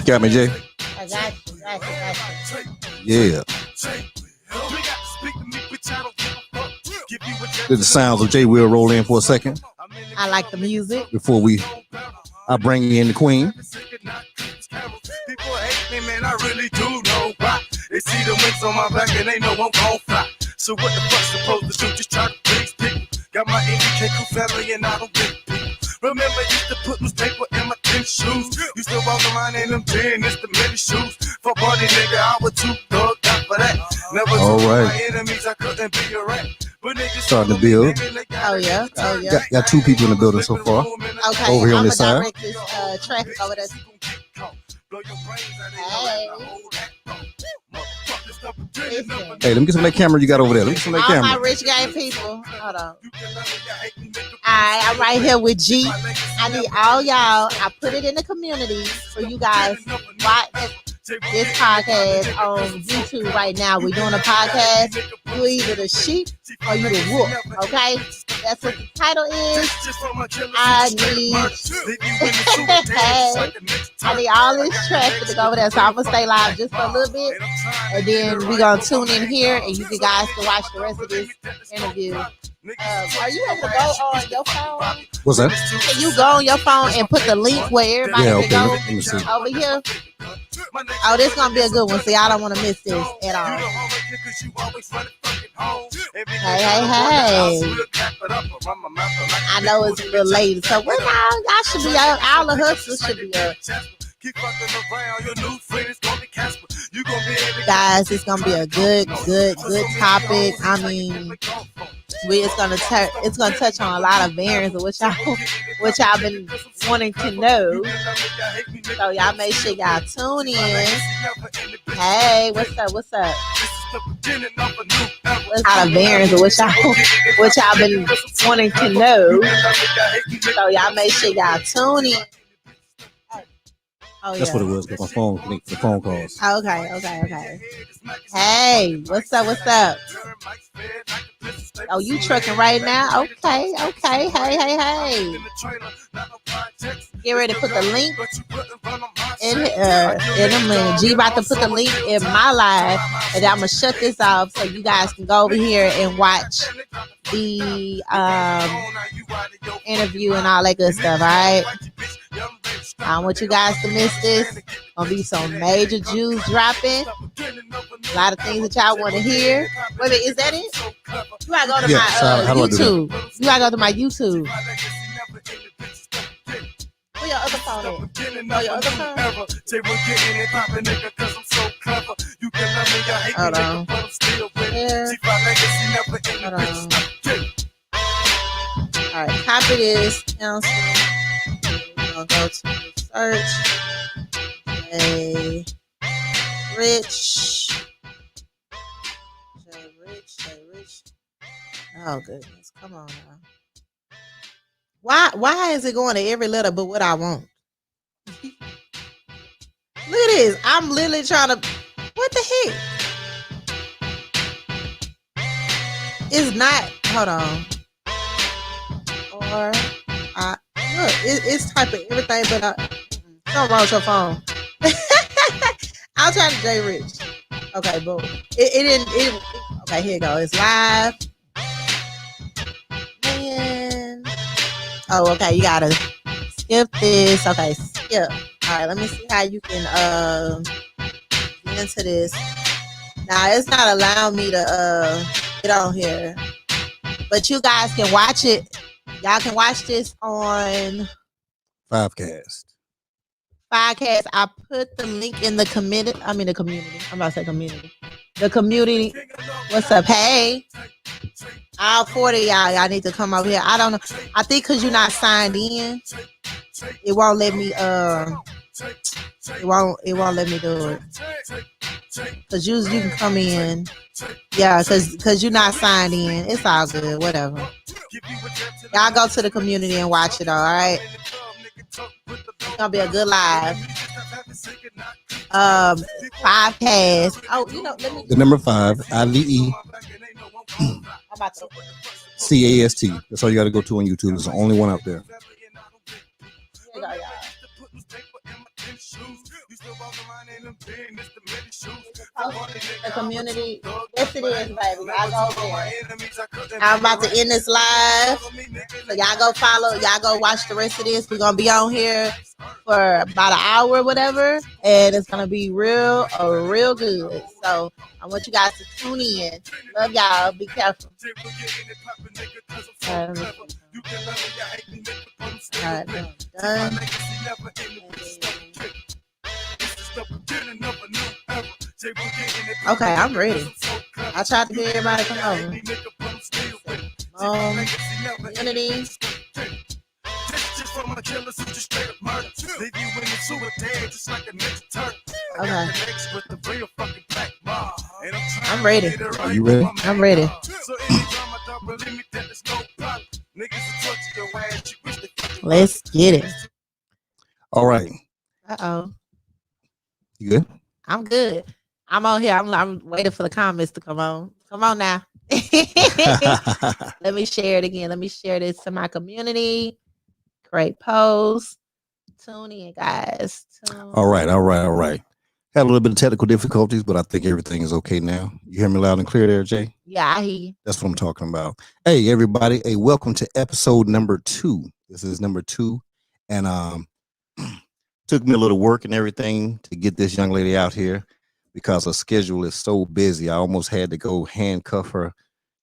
Got me, Jay? I got you. Yeah. Did the sounds of Jay Will roll in for a second? I like the music. Before I bring in the queen. People hate me, man, I really do know why. They see the wings on my back and they know I'm gon' fly. So what the fuck's supposed to do? Just try to please people. Got my NBK crew family and I don't get people. Remember, used to put newspaper in my thin shoes. Used to walk around in them tennis, the many shoes. For party nigga, I was too thugged out for that. Never told my enemies I couldn't be a rat. Starting to build. Oh yeah. Got two people in the building so far. Okay, over here on I'm this side. direct this traffic over there. Hey. Listen. Hey, let me get some of that camera you got over there. Let me get some of that All camera. my rich gang people. Hold on. I'm right here with G. I need all y'all. I put it in the community for you guys. Watch this podcast on YouTube right now. We're doing a podcast. You either the sheep or you the wolf. Okay? That's what the title is. I need all this traffic to go over there. So I'm gonna stay live just for a little bit. And then we're gonna tune in here and you guys can watch the rest of this interview. Are you able to go on your phone? What's that? Can you go on your phone and put the link where everybody can go let me see. over here? Oh, this is gonna be a good one. See, I don't want to miss this at all. Hey. I know it's a little late, so well, y'all should be out. All the hustlers should be up. Guys, it's gonna be a good topic. I mean, it's gonna touch on a lot of variants of what y'all been wanting to know. So y'all make sure y'all tune in. Hey, what's up? What's a lot of variants of what y'all been wanting to know. So y'all make sure y'all tune in. Oh, that's what it was. Cause my phone linked the phone calls. Okay. Hey, what's up? Oh, you trucking right now? Okay. Hey. Get ready to put the link in a minute. G about to put the link in my live, and I'm gonna shut this off so you guys can go over here and watch the interview and all that good stuff. All right. I don't want you guys to miss this. Gonna be some major Jews dropping. A lot of things that y'all want to hear. Wait a minute, is that it? You gotta go to my YouTube. You gotta go to my YouTube. Where your other phone at? Oh, your other phone? Hold on. Yeah. Hold on. All right, copy this. Announcement. I'll go to search. Jay Rich. Oh goodness, come on now. Why is it going to every letter but what I want? Look at this. I'm literally trying to. What the heck? It's not. Hold on. Or I look. It's typing everything, but something wrong with your phone. I'll try to Jay Rich. Okay, boom. It didn't. Okay, here you go. It's live. Man. Oh, okay. You gotta skip this. Okay, skip. All right. Let me see how you can get into this. Now it's not allowing me to get on here, but you guys can watch it. Y'all can watch this on Fivecast. I put the link in the community. I'm about to say community. The community. What's up? Hey. All 40 y'all need to come over here. I don't know. I think because you're not signed in, it won't let me it won't let me do it. Cause you can come in. Yeah, cause you're not signed in. It's all good, whatever. Y'all go to the community and watch it, all right? It's gonna be a good live. 5 cast. Oh, let me. The number 5, IVE. I'm about to. CAST. That's all you got to go to on YouTube. It's the only one out there. Here you go, y'all. The community. Yes, it is, baby. I go there. I'm about to end this live. So y'all go follow. Y'all go watch the rest of this. We're gonna be on here for about an hour, whatever, and it's gonna be real good. So I want you guys to tune in. Love y'all. Be careful. All right, done. Okay, I'm ready. I tried to get everybody to come over. Community. Okay. I'm ready. Are you ready? I'm ready. Let's get it. All right. Uh-oh. You good? I'm good. I'm on here. I'm waiting for the comments to come on. Come on now. Let me share it again. Let me share this to my community. Create post. Tune in, guys. All right. Had a little bit of technical difficulties, but I think everything is okay now. You hear me loud and clear there, Jay? Yeah, I hear you. That's what I'm talking about. Hey, everybody. Hey, welcome to episode number 2. This is number 2. And took me a little work and everything to get this young lady out here because her schedule is so busy. I almost had to go handcuff her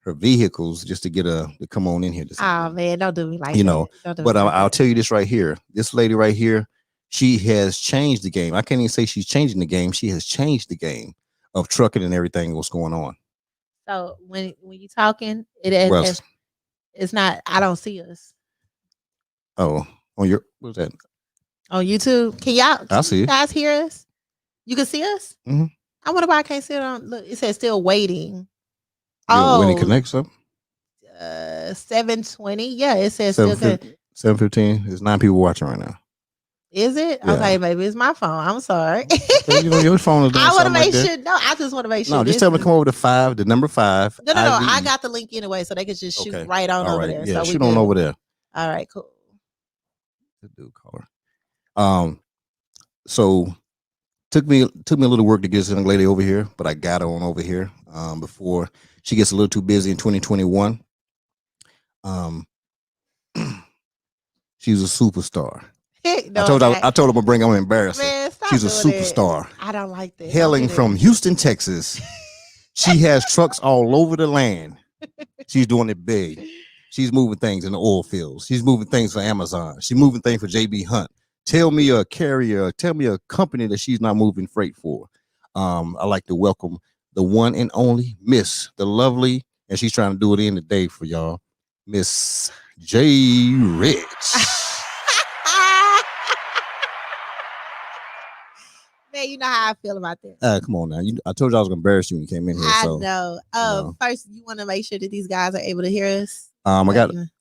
vehicles just to get her to come on in here. Oh, man, don't do me like you that. know, but I'll tell you this right here. This lady right here, she has changed the game. I can't even say she's changing the game. She has changed the game of trucking and everything what's going on. So when you talking, it's not, I don't see us. Oh, on your, what's that? On YouTube. Can see you it. guys hear us? You can see us? Mm-hmm. I wonder why I can't see it on, look, it says still waiting. When it connects up? 7:20. Yeah, it says still 7:15. There's 9 people watching right now. Is it? Yeah. Okay, maybe it's my phone. I'm sorry. You know, your phone is doing I want to make like sure. No, I just want to make sure. No, just tell them to come over to 5, the number 5. No. I got the link anyway, so they could just shoot right on over there. Yeah, so shoot on over there. All right, cool. The dude caller. So took me a little work to get this young lady over here, but I got her on over here before she gets a little too busy in 2021. She's a superstar. No, I told her I'm gonna bring her. I'm embarrassing. Man, she's a superstar. I don't like that. Hailing from Houston, Texas. She has trucks all over the land. She's doing it big. She's moving things in the oil fields. She's moving things for Amazon. She's moving things for JB Hunt. Tell me a carrier, tell me a company that she's not moving freight for. I like to welcome the one and only Miss, the lovely, and she's trying to do it in the day for y'all, Miss J. Rich. Man, you know how I feel about that. Come on now. I told you I was gonna embarrass you when you came in here. I know. First, you want to make sure that these guys are able to hear us. I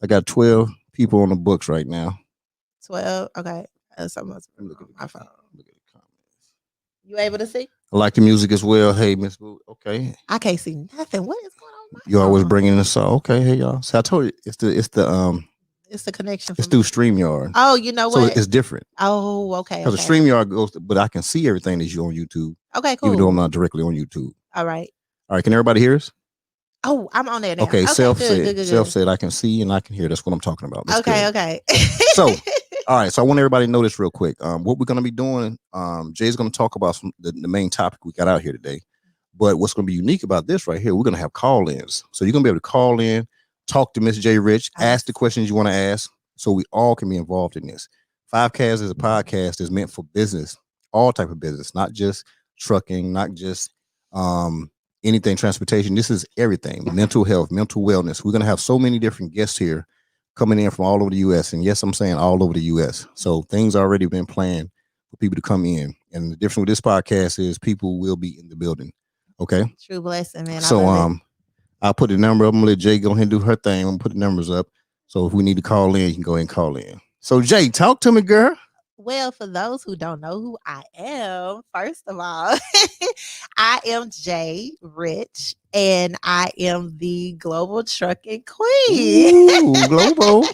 got 12 people on the books right now. 12. Okay. Look at my phone. Look at the comments. You able to see? I like the music as well. Hey, Miss Boo. Okay. I can't see nothing. What is going on? You always bringing this up. Okay, hey y'all. So I told you it's the connection. It's through StreamYard. Oh, you know what? So it's different. Oh, okay. Because the StreamYard goes, but I can see everything that you on YouTube. Okay, cool. Even though I'm not directly on YouTube. All right. Can everybody hear us? Oh, I'm on there now. Okay, Self said I can see and I can hear. That's what I'm talking about. That's okay. So, all right. So I want everybody to know this real quick. What we're going to be doing, Jay's going to talk about the main topic we got out here today. But what's going to be unique about this right here, we're going to have call-ins. So you're going to be able to call in, talk to Miss J. Rich, ask the questions you want to ask, so we all can be involved in this. Fivecast is a podcast that's meant for business, all type of business, not just trucking, not just anything transportation. This is everything. Mental health, mental wellness. We're going to have so many different guests here coming in from all over the U.S. And yes, I'm saying all over the U.S. So things already been planned for people to come in. And the difference with this podcast is people will be in the building. Okay. True blessing, man. So I'll put the number up. I'm gonna let Jay go ahead and do her thing. I'm gonna put the numbers up. So if we need to call in, you can go ahead and call in. So Jay, talk to me, girl. Well, for those who don't know who I am, first of all, I am Jay Rich, and I am the global trucking queen. Ooh, global.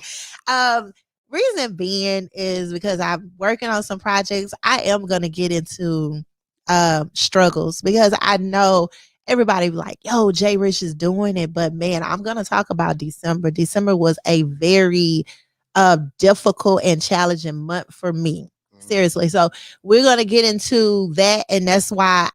Reason being is because I'm working on some projects. I am gonna get into struggles because I know everybody be like, yo, Jay Rich is doing it. But man, I'm gonna talk about December. December was a very difficult and challenging month for me. Seriously. So we're gonna get into that, and that's why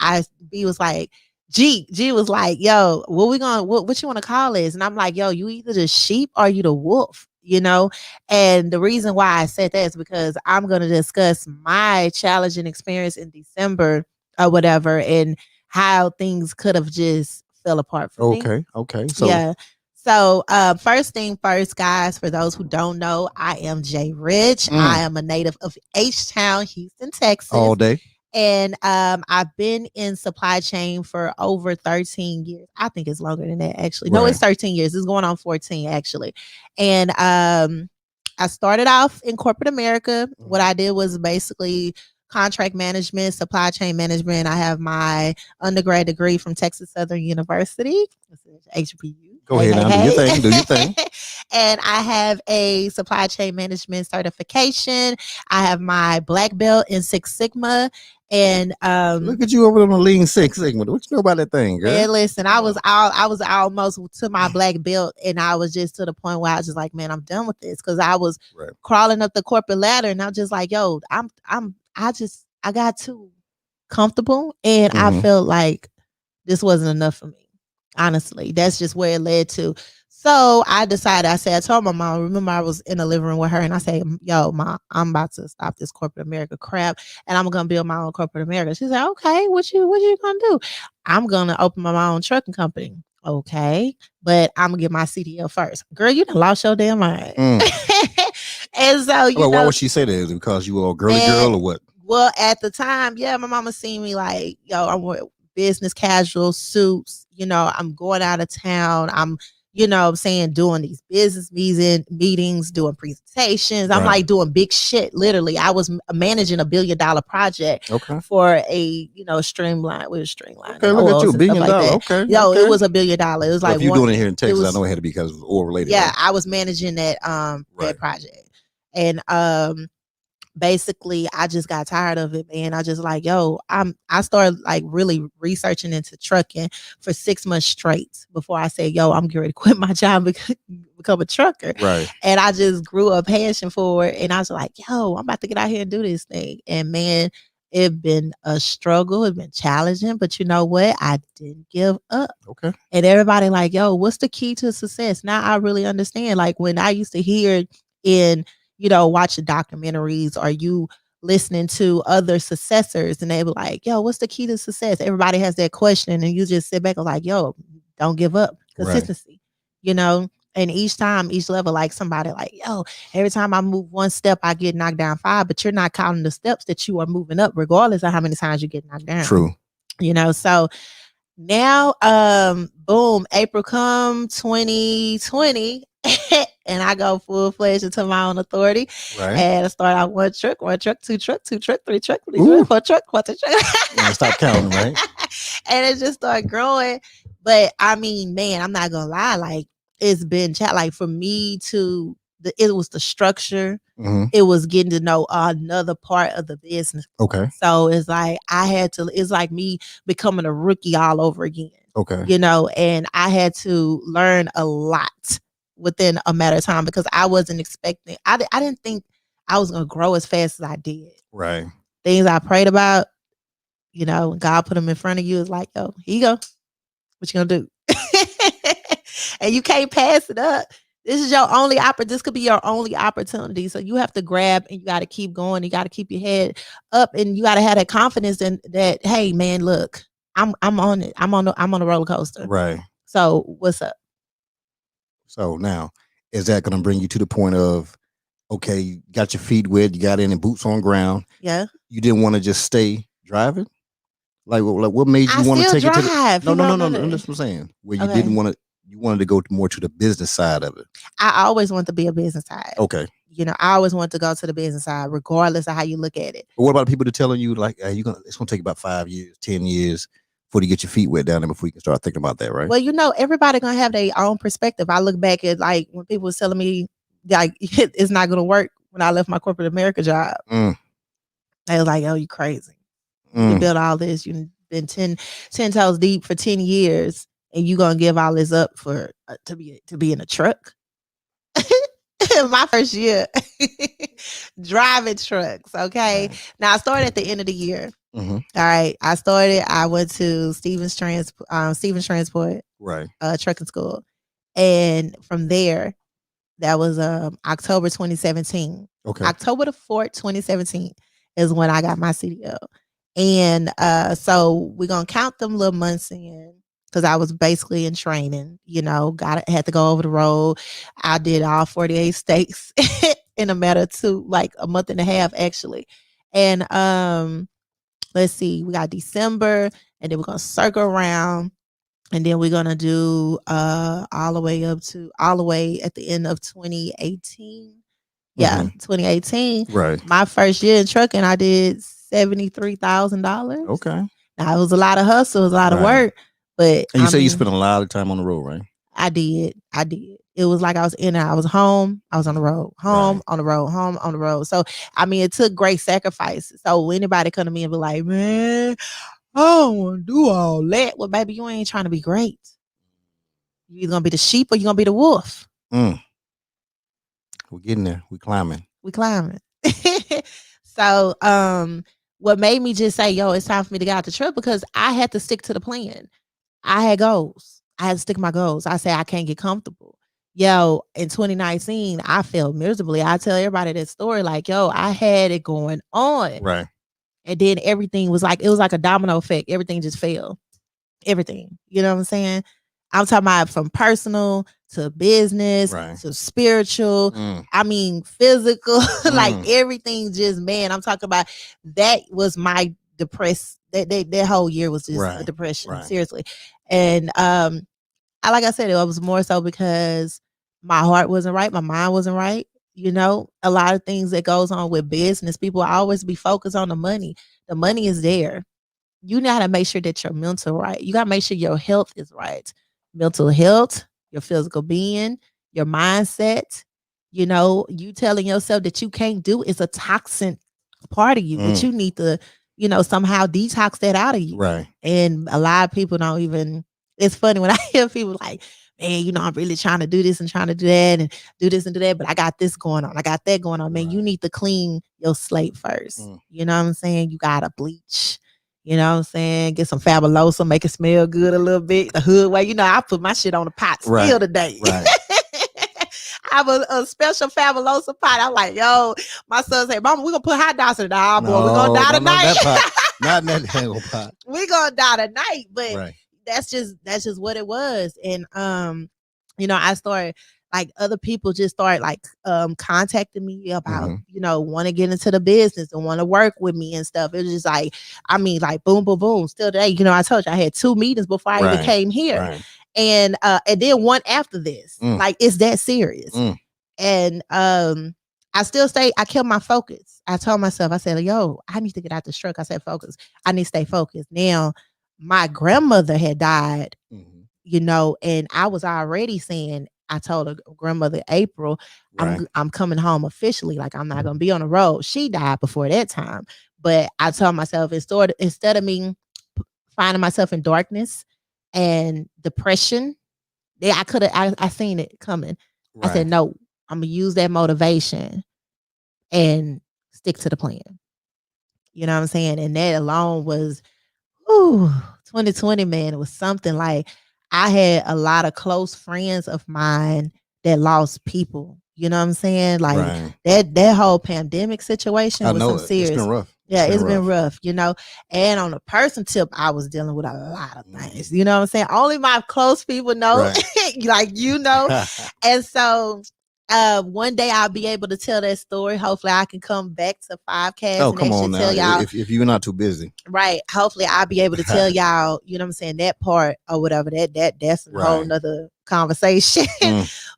B was like, G was like, yo, what you want to call this? And I'm like, yo, you either the sheep or you the wolf, you know? And the reason why I said that is because I'm gonna discuss my challenging experience in December or whatever, and how things could have just fell apart for me. Okay. So Yeah. So first thing first, guys, for those who don't know, I am Jay Rich. I am a native of H-Town, Houston, Texas. all day. And I've been in supply chain for over 13 years. I think it's longer than that, actually. No, it's 13 years. It's going on 14, actually. And I started off in corporate America. What I did was basically contract management, supply chain management. I have my undergrad degree from Texas Southern University, HBU. Go ahead now, do your thing. Do your thing. And I have a supply chain management certification. I have my black belt in Six Sigma. And look at you over on the Lean Six Sigma. What you know about that thing, girl? Man, listen, I was almost to my black belt, and I was just to the point where I was just like, man, I'm done with this, because I was crawling up the corporate ladder, and I'm just like, yo, I got too comfortable, and I felt like this wasn't enough for me. Honestly, that's just where it led to. So I decided, I told my mom, remember I was in the living room with her, and I said, yo, Mom, I'm about to stop this corporate America crap, and I'm going to build my own corporate America. She said, okay, what you going to do? I'm going to open my own trucking company. Okay, but I'm going to get my CDL first. Girl, you done lost your damn mind. And so, why would she say that? Is it because you were a girly girl or what? Well, at the time, yeah, my mama seen me like, yo, I'm wearing business casual suits. I'm going out of town. I'm I'm saying, doing these business meetings, doing presentations. I'm like doing big shit. Literally, I was managing $1 billion project for a, streamline. We were streamlining. Okay, look at you, $1 billion. Like it was $1 billion. It was like, if you're doing it here in Texas, I know it had to be because it was oil related. Yeah, right? I was managing that that project, and basically I just got tired of it, man. I just like, yo, I started like really researching into trucking for 6 months straight before I said, yo, I'm getting ready to quit my job and become a trucker. Right. And I just grew a passion for it, and I was like, yo, I'm about to get out here and do this thing. And man, it's been a struggle. It's been challenging, but you know what? I didn't give up. Okay. And everybody like, yo, what's the key to success? Now I really understand. Like when I used to hear in watching documentaries, or you listening to other successors, and they were like, yo, what's the key to success? Everybody has that question, and you just sit back and like, yo, don't give up. Consistency, and each level, like somebody like, yo, every time I move one step, I get knocked down 5, but you're not counting the steps that you are moving up, regardless of how many times you get knocked down. True. So now, boom, April come 2020. And I go full-fledged into my own authority. Right. And I start out 1 truck, 2 truck, 3 truck, 4 truck, 4 truck. Stop counting, right? And it just started growing. But I mean, man, I'm not gonna lie, like it's been like for me it was the structure. It was getting to know another part of the business. Okay. So it's like it's like me becoming a rookie all over again. Okay. And I had to learn a lot within a matter of time, because I wasn't expecting, I didn't think I was going to grow as fast as I did. Right. Things I prayed about, God put them in front of you. It's like, yo, here you go. What you going to do? And you can't pass it up. This is your only this could be your only opportunity. So you have to grab, and you got to keep going. You got to keep your head up, and you got to have that confidence in that, hey man, look, I'm on it. I'm on the roller coaster. Right. So what's up? So now, is that going to bring you to the point of, okay, you got your feet wet, you got in and boots on ground. Yeah. You didn't want to just stay driving? Like what made you want to take it to the... No. That's what I'm saying. Where you didn't want to, you wanted to go more to the business side of it. I always want to be a business side. Okay. I always want to go to the business side, regardless of how you look at it. But what about people that telling you like, hey, it's going to take about 5 years, 10 years before you get your feet wet down there before you can start thinking about that, right? Well, you know, everybody gonna have their own perspective. I look back at like when people was telling me like it's not gonna work when I left my corporate America job. They was like, "Oh, you crazy. You built all this. You've been 10 toes deep for 10 years, and you gonna give all this up for to be in a truck?" My first year driving trucks. Okay, now I started at the end of the year. All right, I went to Stevens Transport, right, trucking school, and from there, that was October 2017. Okay, October the 4th, 2017 is when I got my CDL. And so we're gonna count them little months in because I was basically in training, you know, had to go over the road. I did all 48 states in a matter of like a month and a half actually. And let's see, we got December, and then we're gonna circle around, and then we're gonna do all the way at the end of 2018. Yeah, 2018. Right. My first year in trucking, I did $73,000. Okay. Now it was a lot of hustle, it was a lot of work, but and you say you spent a lot of time on the road, right? I did. It was like I was in there. I was home. I was on the road. Home, on the road. Home, on the road. So, I mean, it took great sacrifice. So, anybody come to me and be like, man, I don't want to do all that. Well, baby, you ain't trying to be great. You either going to be the sheep or you going to be the wolf. We're getting there. We're climbing. So, what made me just say, yo, it's time for me to get out the truck, because I had to stick to the plan. I had goals. I had to stick to my goals. I say I can't get comfortable. Yo, in 2019, I failed miserably. I tell everybody that story, like, yo, I had it going on. Right. And then everything was like, it was like a domino effect. Everything just fell. Everything. You know what I'm saying? I'm talking about from personal to business to spiritual. I mean, physical, like everything just, man, I'm talking about that was my depressed. That whole year was just a depression, seriously. And like I said, it was more so because my heart wasn't right, my mind wasn't right. You know, a lot of things that goes on with business, people always be focused on the money. The money is there. You gotta make sure that your mental right. You gotta make sure your health is right. Mental health, your physical being, your mindset. You know, you telling yourself that you can't do is a toxic part of you that you need to, you know, somehow detox that out of you. Right. And a lot of people don't even, it's funny when I hear people like, man, you know, I'm really trying to do this and trying to do that and do this and do that, but I got this going on. I got that going on. Man, you need to clean your slate first. You know what I'm saying? You got to bleach. You know what I'm saying? Get some Fabuloso, make it smell good a little bit. The hood way, you know, I put my shit on the pot still today. Right. I have a special Fabuloso pot. I'm like, yo, my son said, Mama, we're going to put hot dogs in it. Nah, boy, we're going to die tonight. Not in that tangle pot. We're going to die tonight. But that's just what it was. And, you know, I started, like, other people just started like contacting me about, you know, want to get into the business and want to work with me and stuff. It was just like, I mean, like boom, boom, boom. Still today, you know, I told you I had 2 meetings before I even came here. And then one after this. Like, it's that serious. And I still I kept my focus. I told myself, I said, yo, I need to get out the truck. I said, focus. I need to stay focused. Now, my grandmother had died, you know, and I was already saying, I told her grandmother April, I'm coming home officially. Like, I'm not gonna be on the road. She died before that time. But I told myself, instead of me finding myself in darkness and depression, I seen it coming. I said, no, I'm gonna use that motivation and stick to the plan. You know what I'm saying? And that alone was 2020, man. It was something. Like, I had a lot of close friends of mine that lost people. You know what I'm saying? Like that whole pandemic situation was some serious. It's been rough. Yeah, it's been rough, you know. And on a person tip, I was dealing with a lot of things. You know what I'm saying? Only my close people know, like, you know. And so one day I'll be able to tell that story. Hopefully I can come back to 5Cast. Oh, come on now. Tell y'all, if you're not too busy. Right. Hopefully I'll be able to tell y'all, you know what I'm saying, that part or whatever. That's a whole nother conversation.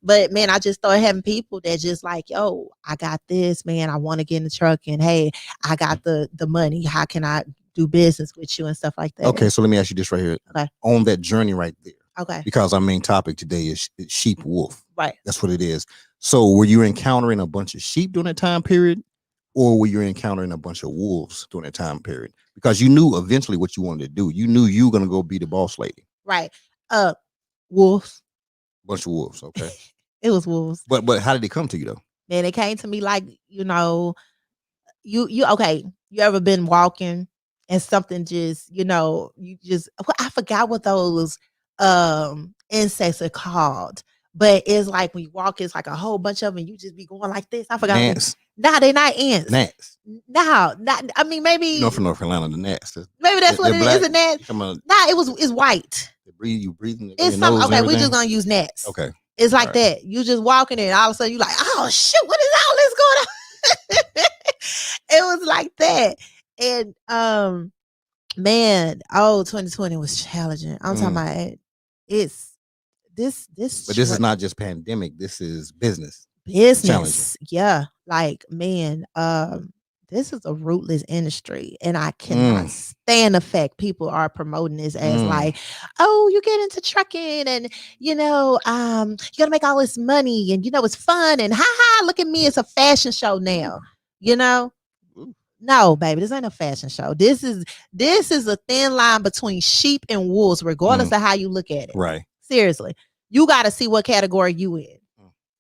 But man, I just started having people that just like, yo, I got this, man. I want to get in the truck, and hey, I got the money. How can I do business with you and stuff like that. Okay, so let me ask you this right here. Okay. On that journey right there. Okay. Because our main topic today is sheep wolf. Right. That's what it is. So were you encountering a bunch of sheep during that time period, or were you encountering a bunch of wolves during that time period? Because you knew eventually what you wanted to do. You knew you were gonna go be the boss lady. Right. Wolves. Bunch of wolves. Okay. It was wolves. But how did they come to you though? Man, it came to me like, you okay. You ever been walking and something just, I forgot what those insects are called. But it's like when you walk, it's like a whole bunch of them. You just be going like this. I forgot. Ants. Nah, they're not ants. Gnats. No, not. I mean, maybe. From North Carolina, the gnats. Maybe that's what it black. is. A gnat. It's white. You breathing. It's something. Okay, we're just gonna use gnats. Okay. It's like that. You just walking in, all of a sudden you like, oh shit, what is all this going on? It was like that, and man, 2020 was challenging. I'm talking about it's this. But this is not just pandemic. This is business. Yeah, like man, this is a rootless industry, and I cannot stand the fact people are promoting this as like, oh, you get into trucking, and you're gonna make all this money, and it's fun, and look at me, it's a fashion show now, No, baby, this ain't a fashion show. This is a thin line between sheep and wolves, regardless of how you look at it. Right. Seriously, you got to see what category you in.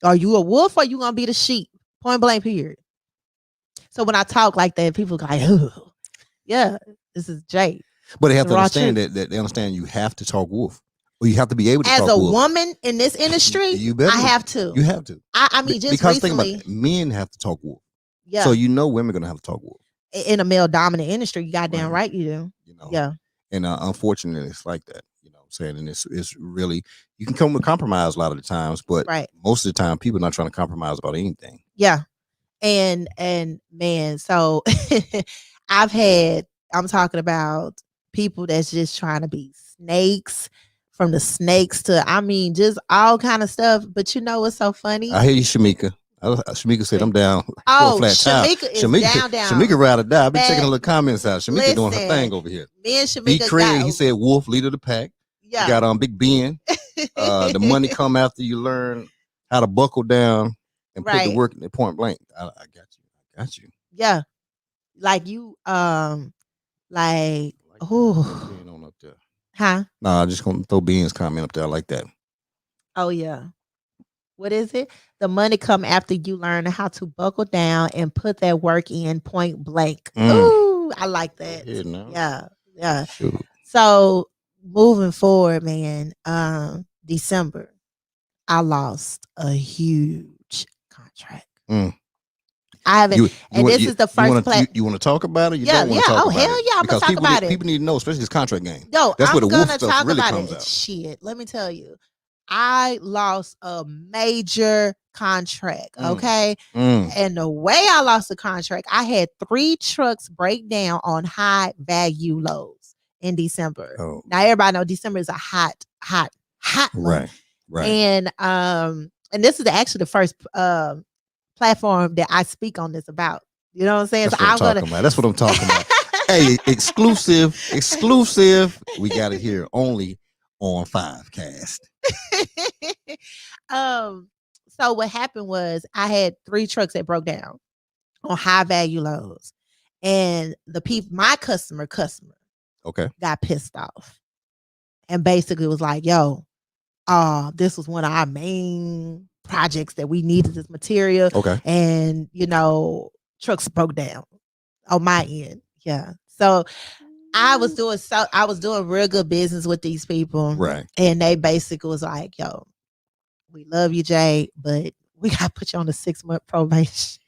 Are you a wolf or you gonna be the sheep? Point blank, period. So when I talk like that, people go like, oh, yeah, this is Jay. But they have to understand that they understand you have to talk wolf. Or you have to be able to talk wolf. As a woman in this industry, I have to. You have to. I mean, just because recently, think about it, men have to talk wolf. Yeah. So women are gonna have to talk wolf. In a male dominant industry, you goddamn right you do. Yeah. And unfortunately, it's like that. Saying, and it's really, you can come with compromise a lot of the times, but most of the time people are not trying to compromise about anything. Yeah. And man, so I'm talking about people that's just trying to be snakes, from the snakes to, just all kind of stuff. But what's so funny? I hear you, Shamika. Shamika said, I'm down. Oh, Shamika is down. Shamika ride or die. I've been checking the little comments out. Shamika doing her thing over here. Me and Shamika B. Craig, he said, wolf, leader of the pack. Yeah. You got Big Ben. The money come after you learn how to buckle down and put the work in the point blank. I got you. Yeah. Like you, like oh, on up there. Huh? No, I'm just gonna throw Ben's comment up there. I like that. Oh yeah. What is it? The money come after you learn how to buckle down and put that work in point blank. Ooh, I like that. Yeah. Shoot. So moving forward, man, December, I lost a huge contract. I haven't, this is the first place. You want to talk about it? Don't want to talk about hell it? Yeah, I'm gonna talk about it. People need to know, especially this contract game. No, that's I'm where the wolf gonna stuff talk really about comes it. out. Shit, let me tell you, I lost a major contract. Okay, and the way I lost the contract, I had 3 trucks break down on high value loads in December. Now everybody know December is a hot month. Right. And this is actually the first platform that I speak on this about. You know what I'm saying? That's what I'm talking about. Hey, exclusive. We got it here only on 5Cast. So what happened was I had 3 trucks that broke down on high value loads, and my customer got pissed off and basically was like, yo, this was one of our main projects that we needed this material. And trucks broke down on my end. Yeah. So I was doing real good business with these people. Right. And they basically was like, yo, we love you, Jay, but we gotta put you on a 6-month probation.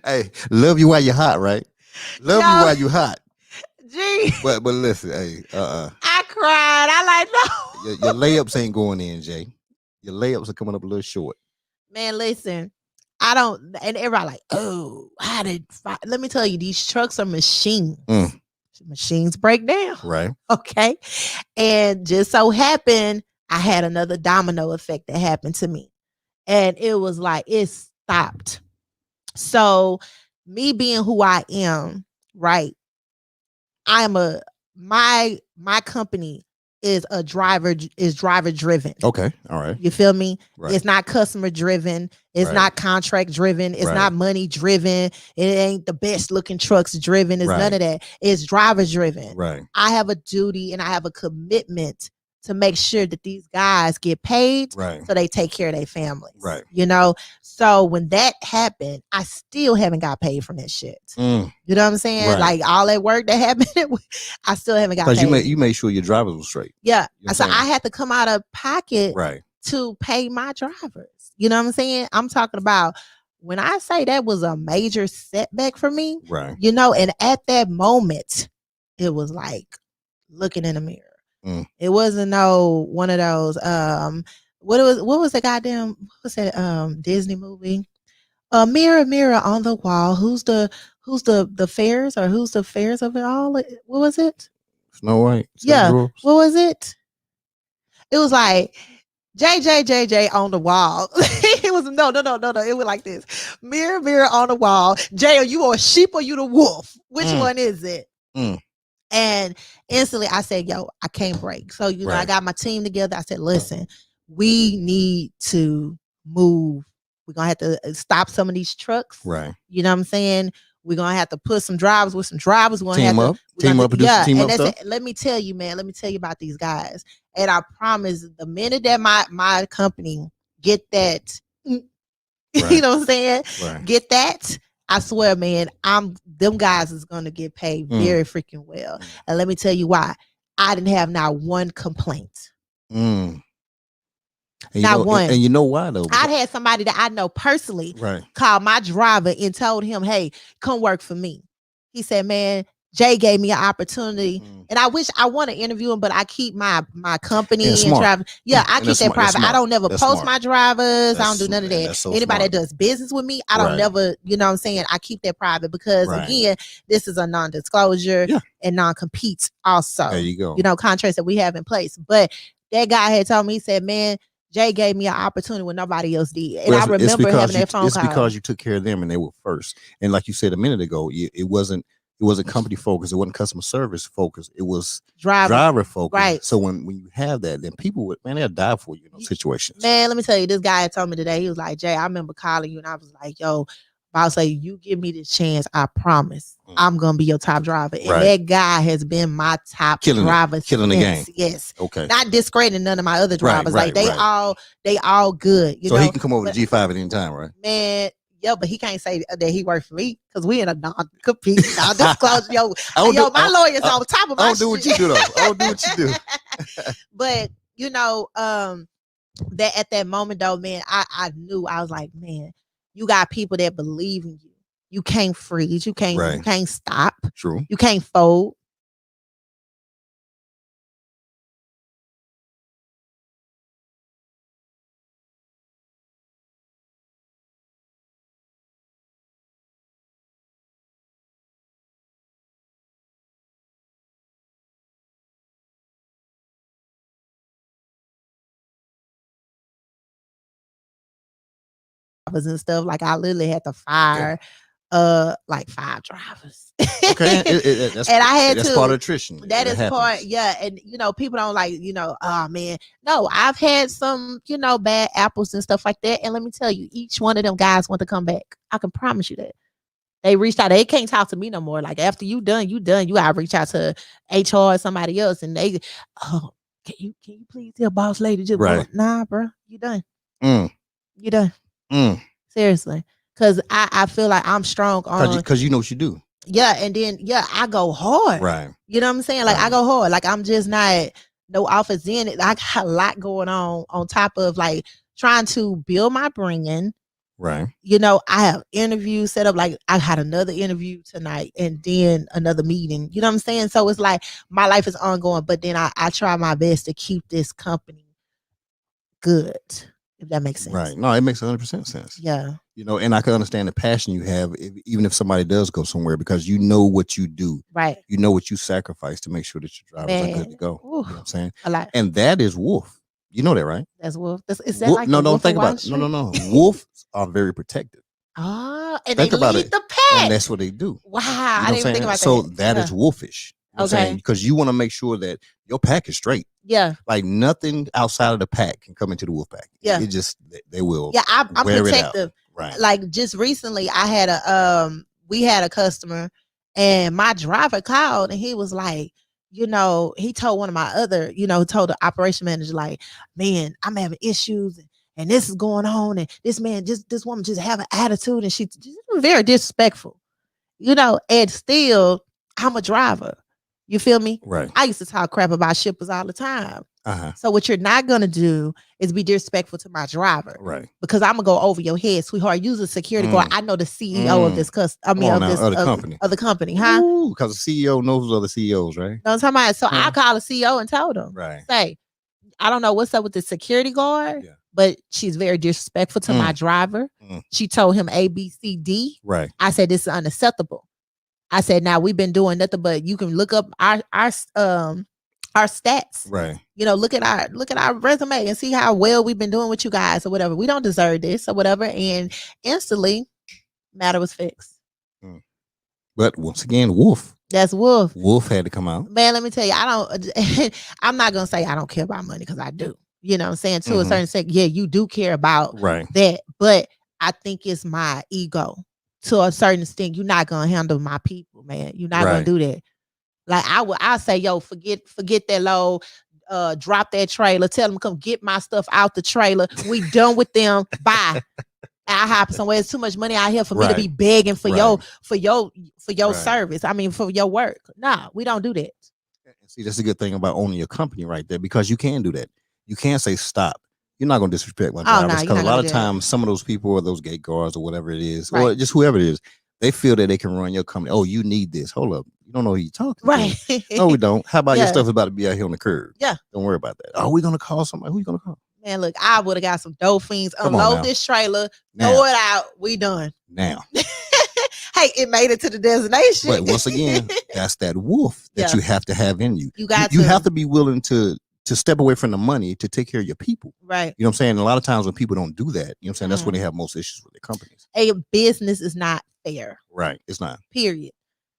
Hey, love you while you're hot, right? Love you while you're hot. Gee. But listen, hey, I cried. I like, no. Your layups ain't going in, Jay. Your layups are coming up a little short. Man, listen, I don't, and everybody like, oh, let me tell you, these trucks are machines. Machines break down. Right. Okay. And just so happened, I had another domino effect that happened to me. And it was like, it stopped. So me being who I am, right? My company is driver driven. Okay. All right. You feel me? Right. It's not customer driven. It's not contract driven. It's not money driven. It ain't the best looking trucks driven. It's none of that. It's driver driven. Right. I have a duty and I have a commitment to make sure that these guys get paid so they take care of their families. Right. You know? So when that happened, I still haven't got paid from that shit. You know what I'm saying? Right. Like all that work that happened, I still haven't got paid. Because you made sure your drivers were straight. Yeah. You know so I had to come out of pocket right. to pay my drivers. You know what I'm saying? I'm talking about when I say that was a major setback for me, right? You know, and at that moment, it was like looking in the mirror. It wasn't no one of those what was the goddamn what was that Disney movie? Mirror, mirror on the wall, who's the fairest or who's the fairest of it all? What was it? Snow White. Yeah. What was it? It was like JJ on the wall. It was no. It was like this. Mirror, mirror on the wall. Jay, are you a sheep or you the wolf? Which one is it? And instantly I said, yo, I can't break. So, you know, I got my team together. I said, listen, we need to move. We're going to have to stop some of these trucks. Right. You know what I'm saying? We're going to have to put some drivers with some drivers. We're team up. Team up. Let me tell you, man. Let me tell you about these guys. And I promise the minute that my company get that, you know what I'm saying? Right. Get that. I swear, man, them guys is gonna get paid very freaking well. And let me tell you why. I didn't have not one complaint. Not one. And you know why though? I had somebody that I know personally call my driver and told him, hey, come work for me. He said, man, Jay gave me an opportunity. And I wish I want to interview him, but I keep my company and travel. Yeah, I keep that private. I don't never post my drivers. I don't do none of that. Anybody that does business with me, I don't never, you know what I'm saying? I keep that private because again, this is a non-disclosure and non-compete also. There you go. You know, contracts that we have in place. But that guy had told me, he said, man, Jay gave me an opportunity when nobody else did. And I remember having that phone call. It's because you took care of them and they were first. And like you said a minute ago, it wasn't company focused. It wasn't customer service focused. It was driver focused. Right. So when you have that, then people would, man, they'll die for you in those situations. Man, let me tell you, this guy had told me today, he was like, Jay, I remember calling you and I was like, yo, I'll say, you give me this chance, I promise I'm going to be your top driver. And that guy has been my top driver. Killing the game. Yes. Okay. Not discrediting none of my other drivers. They all good. You know? He can come over to G5 at any time, right? Man, yeah, but he can't say that he worked for me because we in a non-compete, non-disclosure. My lawyer's on top of my shit. I don't do what you do, though. I don't do what you do. But, you know, that at that moment, though, man, I knew. I was like, man, you got people that believe in you. You can't freeze. You can't stop. True. You can't fold. And stuff, like I literally had to fire like 5 drivers. Okay. And I had that's to, part of attrition. That is part, yeah. And you know, people don't like, you know, oh man. No, I've had some, you know, bad apples and stuff like that. And let me tell you, each one of them guys want to come back. I can promise you that. They reached out, they can't talk to me no more. Like after you done, you gotta reach out to HR or somebody else. And they, oh, can you please tell boss lady just nah, bro, you done. You done. Seriously. Cause I feel like I'm strong on because you know what you do. Yeah, and then I go hard. Right. You know what I'm saying? Like I go hard. Like I'm just not no office in it. I got a lot going on top of like trying to build my brand. Right. You know, I have interviews set up. Like I had another interview tonight and then another meeting. You know what I'm saying? So it's like my life is ongoing, but then I try my best to keep this company good. If that makes sense. Right. No, it makes 100% sense. Yeah. You know, and I can understand the passion you have, even if somebody does go somewhere, because you know what you do. Right. You know what you sacrifice to make sure that your drivers are good to go. Ooh, you know what I'm saying? A lot. And that is wolf. You know that, right? That's wolf. Is that like no, don't think about it. No. Wolves are very protective. Oh, and Think they about lead it. the And pack. that's what they do. Wow, You know I what didn't I'm even think saying? about So that. that is wolfish. You know what I'm saying? Okay. Because you want to make sure that your pack is straight. Yeah, Like nothing outside of the pack can come into the wolf pack. Yeah. It just they will yeah. I'm wear it out. protective. Right. Like just recently, I had we had a customer, and my driver called, and he was like, he told one of my other, told the operation manager, like, man, I'm having issues, and this is going on, and this woman just have an attitude, and she's just very disrespectful, and still I'm a driver. You feel me? Right. I used to talk crap about shippers all the time. Uh-huh. So what you're not gonna do is be disrespectful to my driver, Right. because I'm gonna go over your head, sweetheart. Use a security guard. I know the CEO of this company, huh? Because the CEO knows other CEOs, right? No, I'm talking about. So I called the CEO and told him, Right. say, I don't know what's up with the security guard, but she's very disrespectful to my driver. She told him A, B, C, D. Right. I said, this is unacceptable. I said, now we've been doing nothing but you can look up our stats. Right. Look at our resume and see how well we've been doing with you guys or whatever. We don't deserve this or whatever. And instantly, matter was fixed. But once again, Wolf. That's Wolf. Wolf had to come out. Man, let me tell you, I'm not gonna say I don't care about money, because I do. You know what I'm saying? To a certain extent, yeah, you do care about that. But I think it's my ego. To a certain extent, you're not gonna handle my people, man. You're not gonna do that. Like I'll say, yo, forget that load, drop that trailer, tell them come get my stuff out the trailer. We done with them. Bye. I hop somewhere. It's too much money out here for me to be begging for your service. I mean, for your work. Nah, we don't do that. See, that's a good thing about owning your company right there, because you can do that. You can't say stop. You're not going to disrespect my drivers, because a lot of times some of those people, or those gate guards or whatever it is, or just whoever it is, they feel that they can run your company. Oh, you need this. Hold up. You don't know who you're talking to. No, we don't. How about your stuff is about to be out here on the curb? Yeah. Don't worry about that. Oh, we going to call somebody. Who you going to call? Man, look, I would have got some dolphins, unload this trailer, throw it out. We done. Now. Hey, it made it to the destination. But once again, that's that wolf that you have to have in you. You have to be willing to step away from the money to take care of your people. Right. You know what I'm saying? And a lot of times when people don't do that, you know what I'm saying? That's when they have most issues with their companies. A business is not fair. Right. It's not. Period.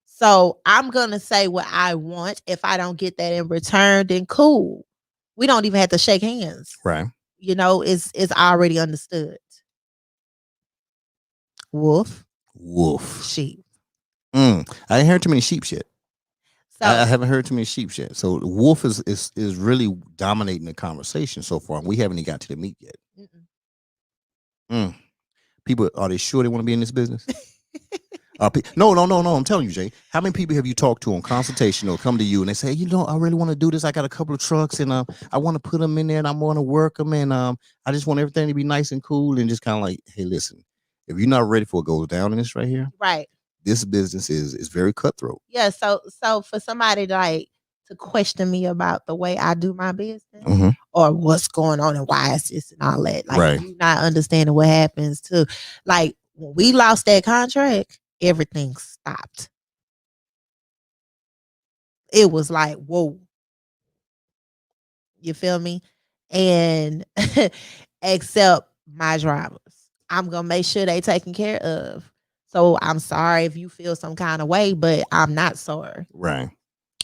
So I'm going to say what I want. If I don't get that in return, then cool. We don't even have to shake hands. Right. It's already understood. Wolf. Sheep. I ain't heard too many sheep yet. So I haven't heard too many sheep yet. So the wolf is really dominating the conversation so far, and we haven't even got to the meat yet. People, are they sure they want to be in this business? No. I'm telling you, Jay. How many people have you talked to on consultation or come to you and they say, I really want to do this. I got a couple of trucks and I want to put them in there and I want to work them and I just want everything to be nice and cool, and just kind of like, hey, listen, if you're not ready for what goes down in this right here, right? This business is very cutthroat. Yeah. So for somebody like to question me about the way I do my business or what's going on and why it's this and all that, like you not understanding what happens to, like when we lost that contract, everything stopped. It was like, whoa. You feel me? And except my drivers, I'm gonna make sure they taken care of. So I'm sorry if you feel some kind of way, but I'm not sorry. Right.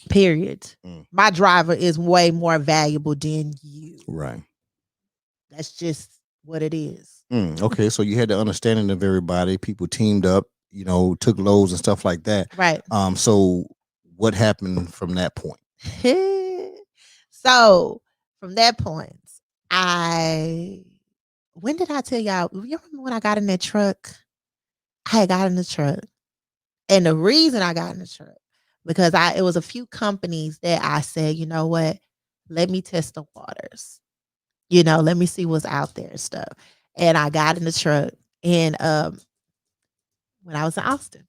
Period. My driver is way more valuable than you. Right. That's just what it is. Okay, so you had the understanding of everybody. People teamed up, took loads and stuff like that. Right. So what happened from that point? So from that point, when did I tell y'all? You remember when I got in that truck? I had got in the truck. And the reason I got in the truck, because it was a few companies that I said, you know what? Let me test the waters. Let me see what's out there and stuff. And I got in the truck and when I was in Austin.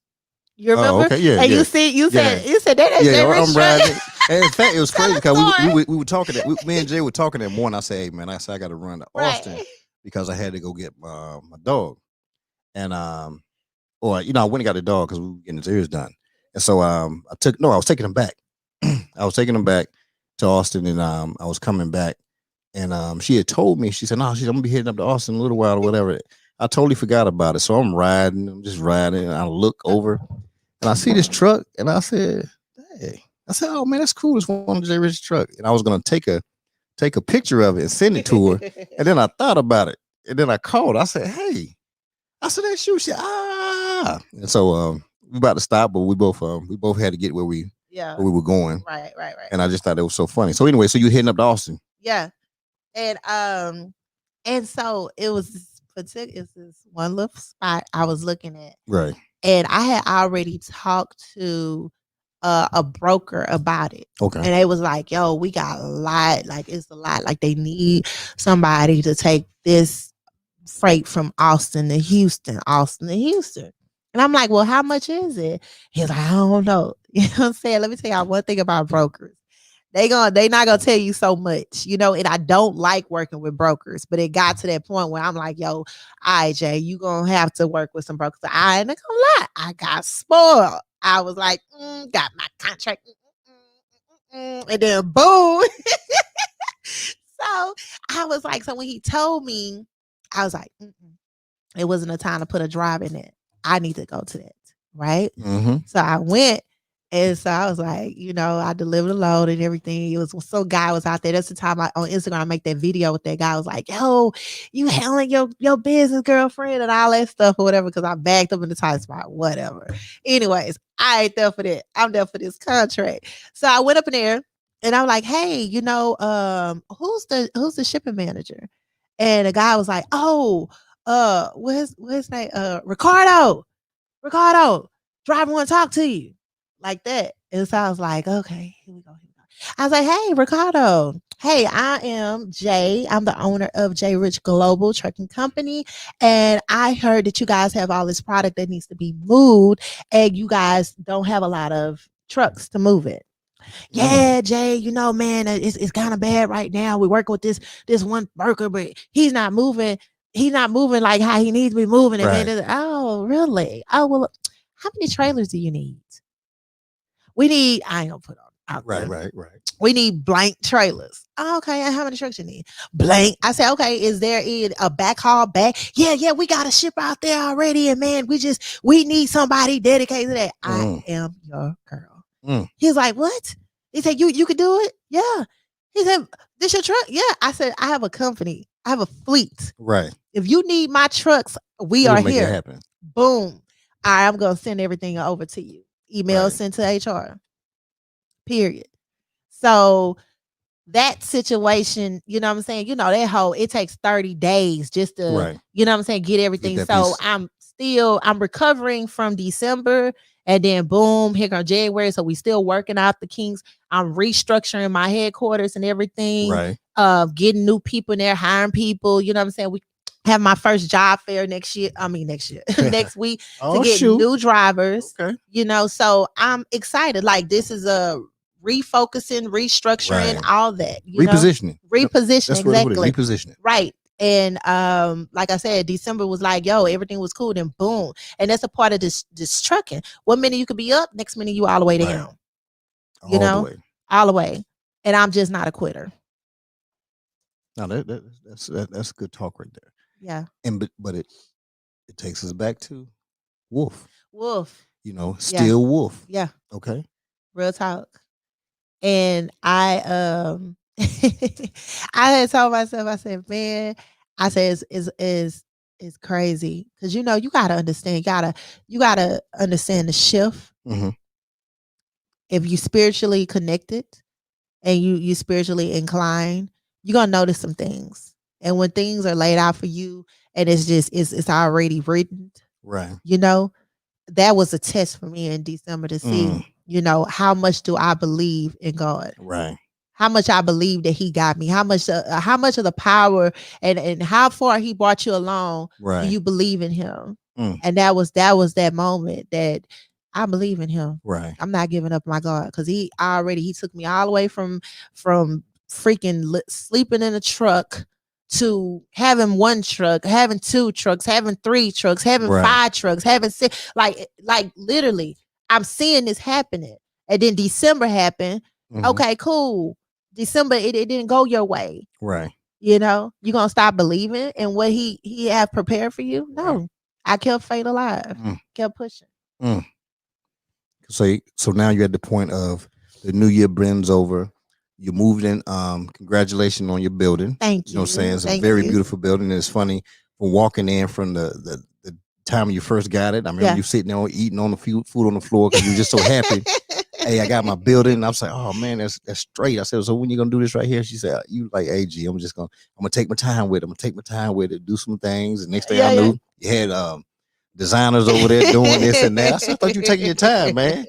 You remember? Oh, okay. Yeah. And yeah. you said that. Yeah, I'm riding. And in fact, it was crazy because we were talking me and Jay were talking that morning. I said, hey man, I got to run to Austin because I had to go get my dog. And I went and got the dog because we were getting his ears done. And so I was taking him back. I was taking him back to Austin, and I was coming back, and she had told me, she said, I'm gonna be heading up to Austin in a little while or whatever. I totally forgot about it. So I'm just riding, and I look over and I see this truck, and I said, "Hey," I said, "Oh man, that's cool. It's one of Jay Rich's truck." And I was gonna take a picture of it and send it to her. And then I thought about it, and then I called. I said, "Hey," I said, "That's you." She said, "Ah." And so we about to stop, but we both had to get Yeah. where we were going. Right. And I just thought it was so funny. So anyway, so you heading up to Austin. Yeah. And so it was it's this one little spot I was looking at. Right. And I had already talked to a broker about it. Okay. And they was like, yo, we got a lot. Like, it's a lot. Like, they need somebody to take this freight from Austin to Houston. And I'm like, well, how much is it? He's like, I don't know. You know what I'm saying? Let me tell y'all one thing about brokers. They not gonna tell you so much, you know, and I don't like working with brokers, but it got to that point where I'm like, yo, all right, Jay, you gonna have to work with some brokers. I ain't gonna lie, I got spoiled. I was like, got my contract, and then boom. So I was like, so when he told me, I was like, it wasn't a time to put a drive in it. I need to go to that, right? Mm-hmm. So I went. And so I was like, you know, I delivered a load and everything. It was some guy was out there. That's the time on Instagram I make that video with that guy. I was like, yo, you handling your business, girlfriend, and all that stuff or whatever, because I backed up in the tight spot, whatever. Anyways, I ain't there for that. I'm there for this contract. So I went up in there and I'm like, hey, you know, who's the shipping manager? And the guy was like, oh, where's his name? Ricardo, driver want to talk to you. Like that. And so I was like, okay, here we go. I was like, hey, Ricardo. Hey, I am Jay. I'm the owner of Jay Rich Global Trucking Company. And I heard that you guys have all this product that needs to be moved, and you guys don't have a lot of trucks to move it. Yeah, Jay, you know, man, it's kind of bad right now. We're working with this one worker, but he's not moving. He's not moving like how he needs to be moving. Right. And oh, really? Oh, well, how many trailers do you need? We need, I ain't gonna put on out there. Right. We need blank trailers. Oh, okay, and how many trucks you need? Blank. I said, okay, is there a backhaul back? Yeah, we got a ship out there already, and man, we need somebody dedicated to that. I am your girl. He's like, what? He said, you could do it? Yeah. He said, this your truck? Yeah. I said, I have a company. I have a fleet. Right. If you need my trucks, we are make here. It happen. Boom. I'm gonna send everything over to you. Email sent to HR. Period. So that situation, you know what I'm saying? You know, that whole, it takes 30 days just to, you know what I'm saying, get everything. So I'm recovering from December, and then boom, here comes January. So we still working out the kinks. I'm restructuring my headquarters and everything. Right. Getting new people in there, hiring people, you know what I'm saying? We have my first job fair next week to get new drivers. Okay. You know, so I'm excited. Like, this is a refocusing, restructuring, all that. Repositioning. Repositioning, That's exactly. Repositioning. Right. And like I said, December was like, yo, everything was cool, then boom. And that's a part of this trucking. One minute you could be up, next minute you all the way down. You know? All the way. And I'm just not a quitter. No, that's good talk right there. Yeah. And but it takes us back to Wolf. You know, still Wolf. Yeah. Okay. Real talk. And I I had told myself, I said, man, I said it's crazy. Cause you know, you gotta understand, you gotta understand the shift. Mm-hmm. If you spiritually connected and you spiritually inclined, you're gonna notice some things. And when things are laid out for you and it's already written, right? You know, that was a test for me in December to see, you know, how much do I believe in God? Right. How much I believe that He got me? How much of the power and how far He brought you along? Right. Do you believe in Him? And that was that moment that I believe in Him. Right. I'm not giving up my God, because He took me all the way from freaking sleeping in a truck to having one truck, having two trucks, having three trucks, having five trucks, having six. Like literally, I'm seeing this happening. And then December happened. Okay, cool. December, it didn't go your way. Right. You know, you gonna stop believing in what he have prepared for you? No. I kept faith alive. Kept pushing. So now you're at the point of the new year blends over. You moved in. Congratulations on your building. Thank You know what I'm you. saying? It's a Thank very you. beautiful building. And it's funny from walking in from the time you first got it. I remember Yeah. you sitting there eating on the food on the floor because you were just so happy. Hey, I got my building. And I was like, oh man, that's straight. I said, so when you gonna do this right here? She said, you like AG, I'm gonna take my time with it. I'm gonna take my time with it, do some things. And next thing I knew, you had designers over there doing this and that. I said, I thought you were taking your time, man.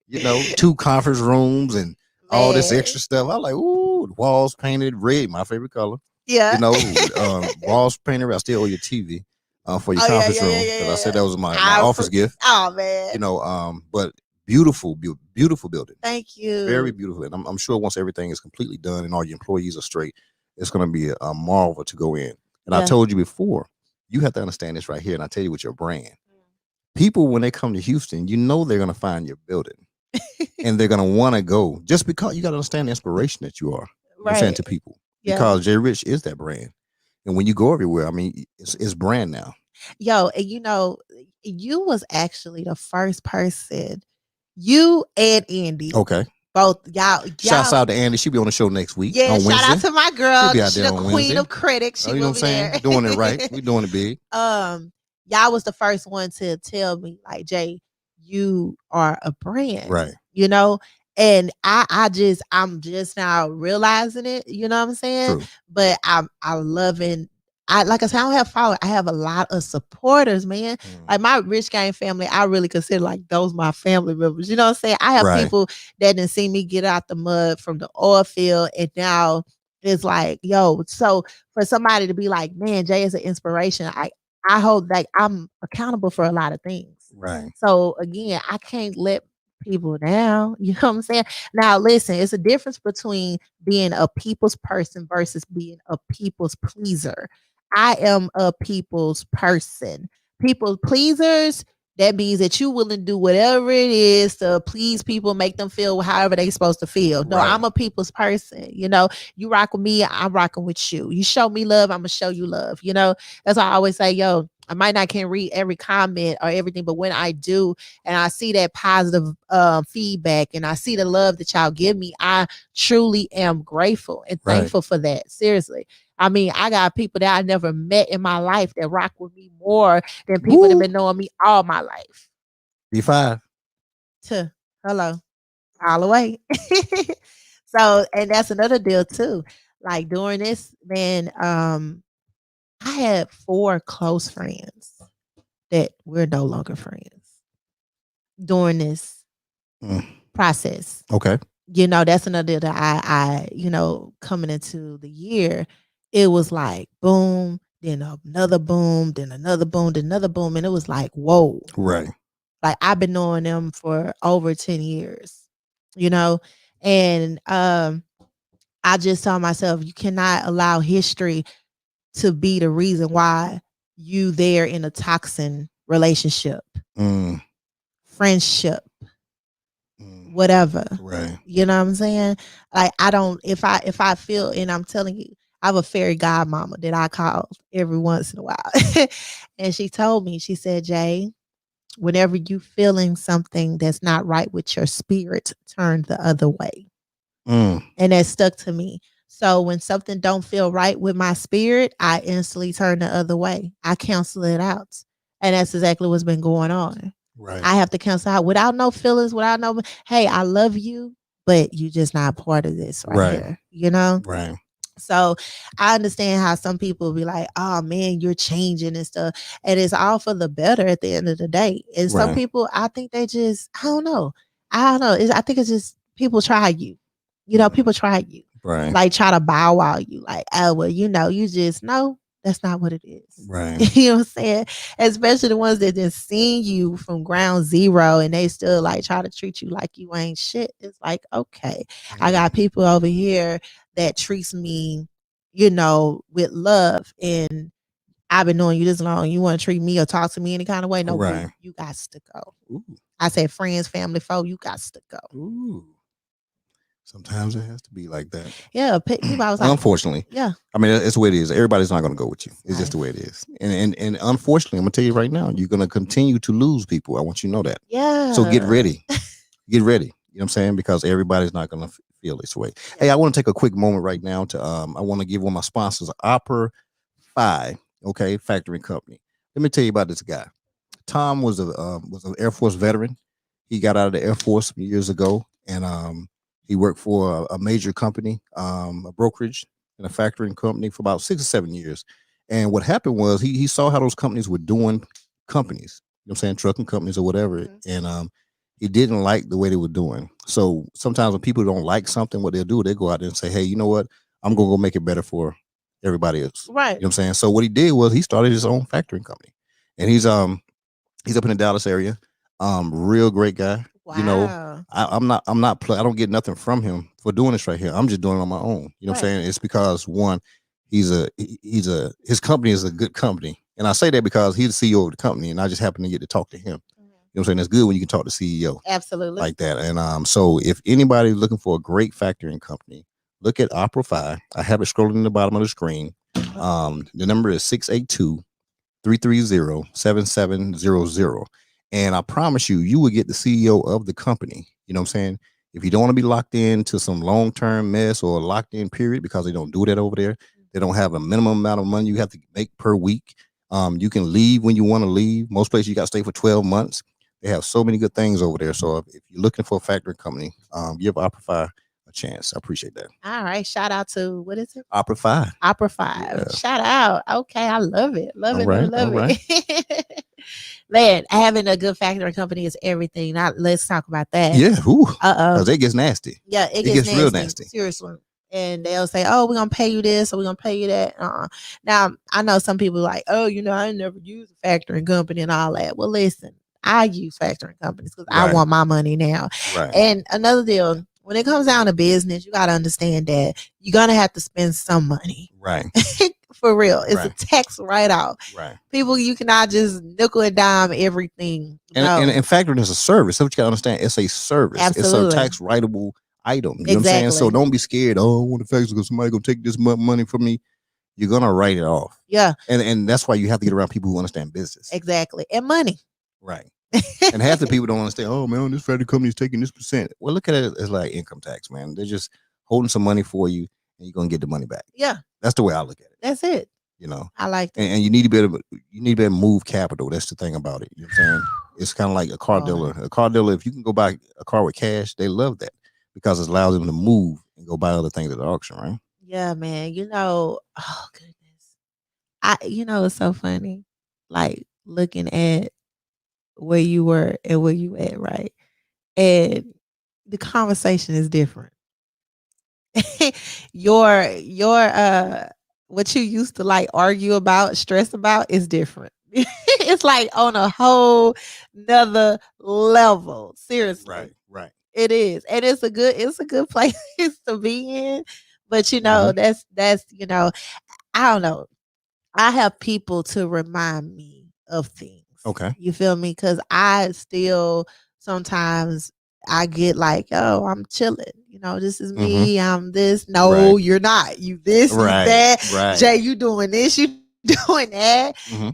You know, 2 conference rooms and all this extra stuff. I was like, ooh, the walls painted red, my favorite color. Yeah. You know, walls painted red. I still owe you a TV for your conference room because I said that was my office gift. Oh man. You know, but beautiful building. Thank you. Very beautiful. And I'm sure once everything is completely done and all your employees are straight, it's going to be a marvel to go in. And I told you before, you have to understand this right here. And I tell you with your brand, people, when they come to Houston, you know they're going to find your building and they're going to want to go just because you got to understand the inspiration that you are saying to people. Because J Rich is that brand. And when you go everywhere, I mean, it's brand now. Yo, and you know, you was actually the first person, you and Andy. Okay. Both y'all. Shouts out to Andy. She'll be on the show next week. Yeah, on Wednesday. Shout out to my girl. She'll be out there the on queen Wednesday. of critics. She you know what I'm saying? Doing it right. We're doing it big. Y'all was the first one to tell me, like, Jay, you are a brand. Right. You know? And I'm just now realizing it, you know what I'm saying? True. But I'm loving. Like I said, I don't have followers. I have a lot of supporters, man. Like my Rich Gang family, I really consider like those my family members. You know what I'm saying? I have people that didn't see me get out the mud from the oil field, and now it's like, yo. So for somebody to be like, man, Jay is an inspiration. I hope that I'm accountable for a lot of things. Right. So again, I can't let people down. You know what I'm saying? Now, listen, it's a difference between being a people's person versus being a people's pleaser. I am a people's person. People pleasers, that means that you willing to do whatever it is to please people, make them feel however they supposed to feel. No, I'm a people's person. You know, you rock with me, I'm rocking with you. You show me love, I'm gonna show you love. You know, that's why I always say, yo, I might not can read every comment or everything, but when I do, and I see that positive feedback and I see the love that y'all give me, I truly am grateful and thankful for that. Seriously. I mean, I got people that I never met in my life that rock with me more than people that have been knowing me all my life. B5. Hello. All the way. So, and that's another deal too. Like during this, man, I had 4 close friends that we're no longer friends during this process. Okay. You know, that's another deal that I, you know, coming into the year, it was like boom, then another boom, then another boom, then another boom. And it was like, whoa. Right. Like I've been knowing them for over 10 years, you know? And I just told myself, you cannot allow history to be the reason why you there in a toxin relationship, friendship, whatever. Right. You know what I'm saying? Like I don't, if I feel, and I'm telling you, I have a fairy godmama that I call every once in a while. And she told me, she said, Jay, whenever you feeling something that's not right with your spirit, turn the other way. And that stuck to me. So when something don't feel right with my spirit, I instantly turn the other way. I cancel it out. And that's exactly what's been going on. Right. I have to cancel out without no feelings, without no, hey, I love you, but you just not part of this right here. You know? Right. So I understand how some people be like, oh man, you're changing and stuff. And it's all for the better at the end of the day. And some people, I think they just, I don't know. I think it's just people try you. You know, people try you. Right. Like try to bow wow you. Like, oh, well, you know, you just know that's not what it is. Right. You know what I'm saying? Especially the ones that just seen you from ground zero and they still like try to treat you like you ain't shit. It's like, okay, I got people over here that treats me, you know, with love. And I've been knowing you this long. You want to treat me or talk to me any kind of way? No, you got to go. Ooh. I said friends, family, foe, you got to go. Ooh. Sometimes it has to be like that. Yeah, people. I was like, Unfortunately, yeah, I mean, it's the way it is. Everybody's not going to go with you. It's just the way nice. it is. And unfortunately, I'm gonna tell you right now, you're gonna continue to lose people. I want you to know that. So get Yeah, ready. Get ready. You know what I'm saying? Because everybody's not gonna feel this way. Hey, yeah. I want to take a quick moment right now to I want to give one of my sponsors, Opera Phi, okay, factoring company. Let me tell you about this guy. Tom was an Air Force veteran. He got out of the Air Force some years ago, and he worked for a major company, a brokerage and a factoring company for about 6 or 7 years. And what happened was he saw how those companies were doing companies. You know what I'm saying, trucking companies or whatever, Mhm. and he didn't like the way they were doing. So sometimes when people don't like something, what they'll do, they go out there and say, "Hey, you know what? I'm gonna go make it better for everybody else." Right. You know what I'm saying? So what he did was he started his own factoring company, and he's up in the Dallas area. Real great guy. You know, Wow. I don't get nothing from him for doing this right here. I'm just doing it on my own. You know what I'm Right. saying? It's because one, his company is a good company. And I say that because he's the CEO of the company and I just happen to get to talk to him. Mhm. You know what I'm saying? It's good when you can talk to CEO Absolutely. like that. And so if anybody's looking for a great factoring company, look at Opera Phi. I have it scrolling in the bottom of the screen. The number is 682-330-7700. And I promise you, you will get the CEO of the company. You know what I'm saying? If you don't want to be locked into some long-term mess or locked in period, because they don't do that over there. They don't have a minimum amount of money you have to make per week. You can leave when you want to leave. Most places you got to stay for 12 months. They have so many good things over there. So if you're looking for a factory company, give Opera Phi a chance. I appreciate that. All right. Shout out to what is it? Opera Phi. Opera 5. Yeah. Shout out. Okay. I love it. Love All it. right. Love All right. it. Man, having a good factory company is everything. Now let's talk about that. Yeah. Ooh. Uh Because it gets nasty. Yeah, it It gets nasty, real nasty. seriously. And they'll say, "Oh, we're gonna pay you this, or we're gonna pay you that." Now, I know some people like, "Oh, I never use a factoring company and all that." Well, listen, I use factoring companies because I Right. want my money now. Right. And another deal, when it comes down to business, you gotta understand that you're gonna have to spend some money. Right. For real, it's a Right. tax write-off. Right. People, you cannot just nickel and dime everything. And factoring is a service. That's what you gotta understand. It's a service. Absolutely. It's a tax writable item. You know what I'm saying? So Exactly. don't be scared. Oh, I want to factor because somebody gonna take this money from me. You're gonna write it off. Yeah, And that's why you have to get around people who understand business. exactly. And money. Right. And half the people don't understand. Oh man, this factory company is taking this percent. Well, look at it as like income tax, man. They're just holding some money for you, and you're gonna get the money back. Yeah, That's the way I look at it. that's it. You know, I like that. and you need to be able to move capital. That's the thing about it. You know what I'm saying? It's kind of like a car dealer. A car dealer, if you can go buy a car with cash, they love that because it allows them to move and go buy other things at the auction, right? Yeah, man. Oh goodness. It's so funny. Like looking at where you were and where you at, right? And the conversation is different. your what you used to like argue about, stress about is different. It's like on a whole nother level. Seriously. Right, right. It is. And it's a good place to be in. But Mhm. that's I don't know. I have people to remind me of things. Okay. You feel me? Because I still sometimes I get like, oh, I'm chilling. This is me. I'm this. No, Right. you're not. You this, you Right. that. Right. Jay, you doing this, you doing that. Mhm.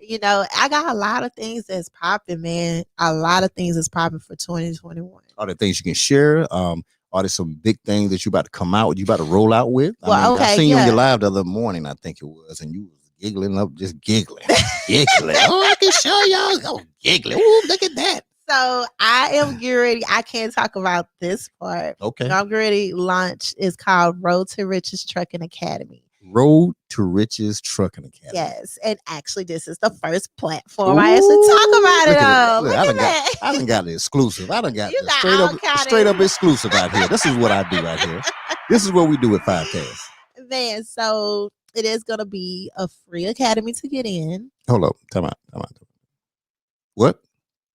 I got a lot of things that's popping, man. A lot of things that's popping for 2021. Are there things you can share? Are there some big things that you about to come out? You about to roll out with? Well, I okay, seen you on your yeah. live the other morning, I think it was, and you was giggling up, just giggling, giggling. Oh, I can show y'all. Oh, giggling. Oh, look at that. So I am getting ready. I can't talk about this part. Okay. I'm getting ready to launch. It's called Road to Riches Trucking Academy. Road to Riches Trucking Academy. Yes, and actually, this is the first platform I actually talk about it on. Look at that. I done got the exclusive. I done got You the got straight all up, kinda- straight up exclusive out here. This is what I do right here. This is what we do at 5Ks. Man, so it is going to be a free academy to get in. Hold up. Time out. What?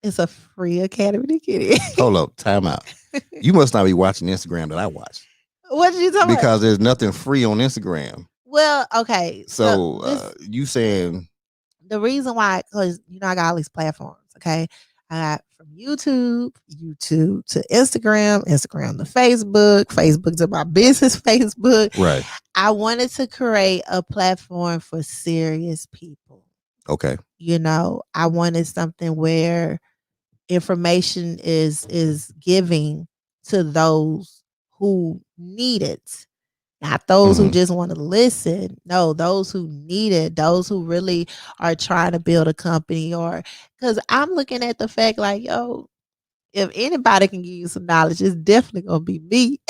It's a free academy to get in. Hold up. Time out. You must not be watching Instagram that I watch. What did you talk about? Because there's nothing free on Instagram. Well, okay. So you saying the reason why, because I got all these platforms, okay? I got from YouTube to Instagram, Instagram to Facebook, Facebook to my business Facebook. Right. I wanted to create a platform for serious people. Okay. You know, I wanted something where information is giving to those who need it. Not those who Mhm. just want to listen. No, those who need it, those who really are trying to build a company, or because I'm looking at the fact like, yo, if anybody can give you some knowledge, it's definitely gonna be me.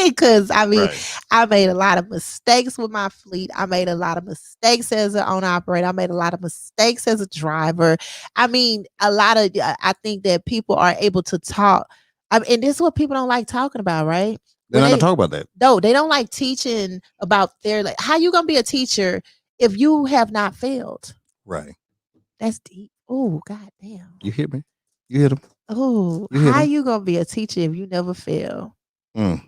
Because I mean, Right. I made a lot of mistakes with my fleet. I made a lot of mistakes as an owner operator. I made a lot of mistakes as a driver. I mean, a lot of I think that people are able to talk. And this is what people don't like talking about, right? They're When not gonna they talk about that. no, they don't like teaching about their like how you gonna be a teacher if you have not failed. Right. That's deep. Oh, god damn. You hear me? You hit them. Oh, You hit how 'em. you gonna be a teacher if you never fail? Mm.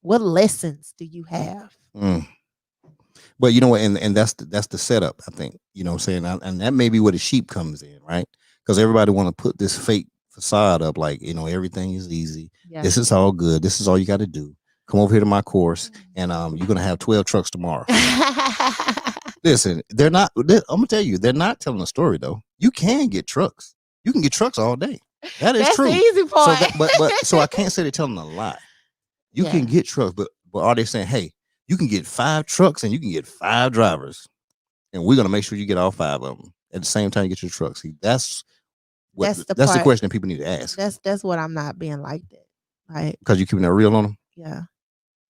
What lessons do you have? Mm. But you know what, and that's the setup, I think. You know what I'm saying? And that may be where the sheep comes in, right? Because everybody want to put this fake facade up, like, you know, everything is easy. Yeah. This is all good. This is all you got to do. Come over here to my course, and you're gonna have 12 trucks tomorrow. Listen, they're not. I'm gonna tell you, they're not telling a story though. You can get trucks. You can get trucks all day. That is That's true. the easy So, part. but so I can't say they're telling a lie. You Yeah. can get trucks, but are they saying, hey, you can get 5 trucks and you can get 5 drivers, and we're gonna make sure you get all 5 of them at the same time you get your truck? See, that's That's the that's the part. question that people need to ask, That's what I'm not being like that. Right? because you're keeping that real on them. Yeah.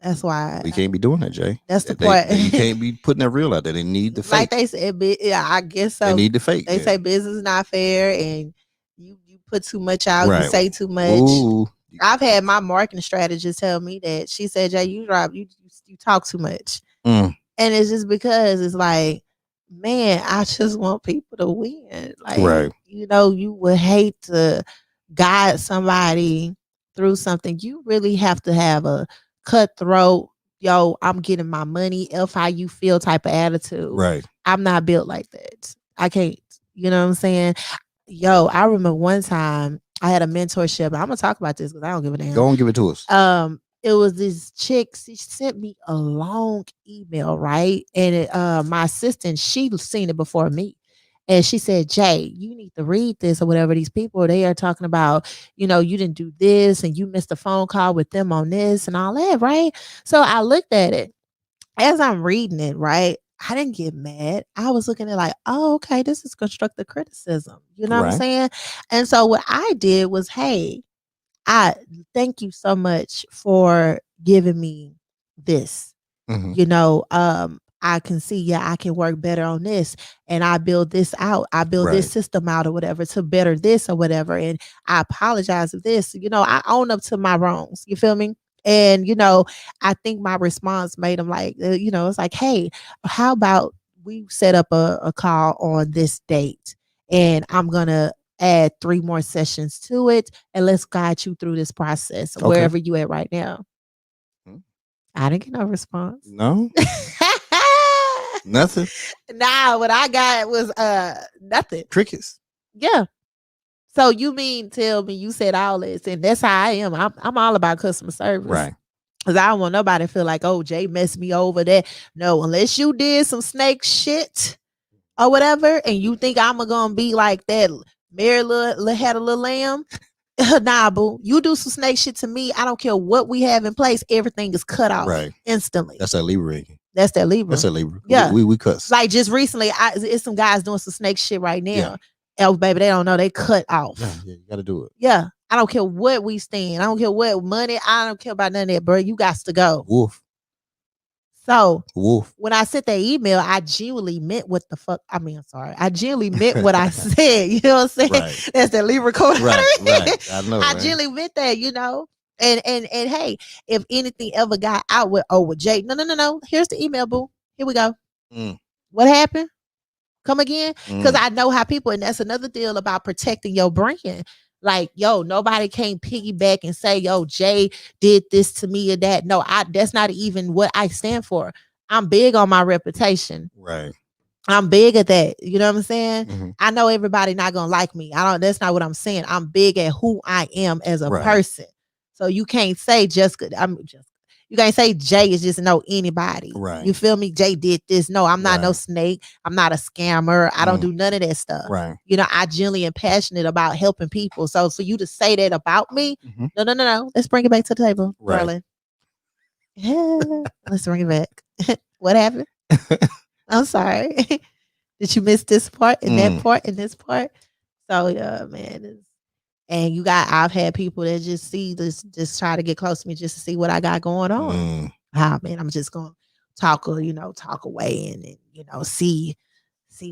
That's why We can't be doing that, Jay. that's the They- part. you can't be putting that real out there. They need the like fake. they said, yeah, I guess so. They need the fake. They yeah. say business is not fair and you put too much out, you Right. say too much. Ooh. I've had my marketing strategist tell me that. She said, Jay, you talk too much. Mm. And it's just because it's like, man, I just want people to win. Like, Right. you know, you would hate to guide somebody through something. You really have to have a cutthroat, yo, I'm getting my money, F how you feel type of attitude. Right. I'm not built like that. I can't. You know what I'm saying? Yo, I remember one time I had a mentorship. I'm gonna talk about this because I don't give a damn. Go and give it to us. It was this chick. She sent me a long email, right? And my assistant, she seen it before me. And she said, Jay, you need to read this or whatever. These people, they are talking about, you know, you didn't do this and you missed a phone call with them on this and all that, right? So I looked at it. As I'm reading it, right? I didn't get mad. I was looking at it like, oh, okay, this is constructive criticism. You know what I'm Right. saying? And so what I did was, hey, I thank you so much for giving me this. Mhm. You know, I can see, yeah, I can work better on this, and I build this out. I build Right. this system out or whatever to better this or whatever. And I apologize for this. You know, I own up to my wrongs. You feel me? And you know, I think my response made them like, you know, it's like, hey, how about we set up a call on this date, and I'm gonna add 3 more sessions to it, and let's guide you through this process Okay. wherever you at right now. Hmm. I didn't get no response. No. Nothing. Nah, what I got was nothing. Crickets. Yeah. So you mean tell me you said all this, and that's how I am. I'm all about customer service. Right. Cause I don't want nobody to feel like, oh, Jay messed me over that. No, unless you did some snake shit or whatever, and you think I'm gonna be like that Mary had a little lamb. Nah, boo. You do some snake shit to me. I don't care what we have in place. Everything is cut off Right. instantly. That's that Libra. That's that Libra. That's that Libra. Yeah. We cuss. Like just recently, it's some guys doing some snake shit right now. Yeah. Oh, baby, they don't know they cut off. Yeah, you got to do it. Yeah. I don't care what we stand. I don't care what money. I don't care about none of that, bro. You got to go. Wolf. So Wolf. when I sent that email, I genuinely meant what the fuck. I mean, I'm sorry. I genuinely meant what I said. You know what I'm saying? Right. That's that Libra code. Right. I know. I man. genuinely meant that, you know. And hey, if anything ever got out with Jay, no. Here's the email, boo. Here we go. Mm. What happened? Come again? Because Mm. I know how people, and that's another deal about protecting your brand. Like, yo, nobody can piggyback and say, yo, Jay did this to me or that. No, that's not even what I stand for. I'm big on my reputation. Right. I'm big at that. You know what I'm saying? Mhm. I know everybody not gonna like me. I don't. That's not what I'm saying. I'm big at who I am as a Right. person. So you can't say you can't say Jay is just no anybody. Right. You feel me? Jay did this. No, I'm not no Right. snake. I'm not a scammer. I don't Mm. do none of that stuff. Right. You know, I genuinely am passionate about helping people. So for you to say that about me, Mhm. no. Let's bring it back to the table, Right. darling. Let's bring it back. What happened? I'm sorry. Did you miss this part and that part and this part? So yeah, man. And I've had people that just see this, just try to get close to me just to see what I got going on. Man, I'm just gonna talk away and see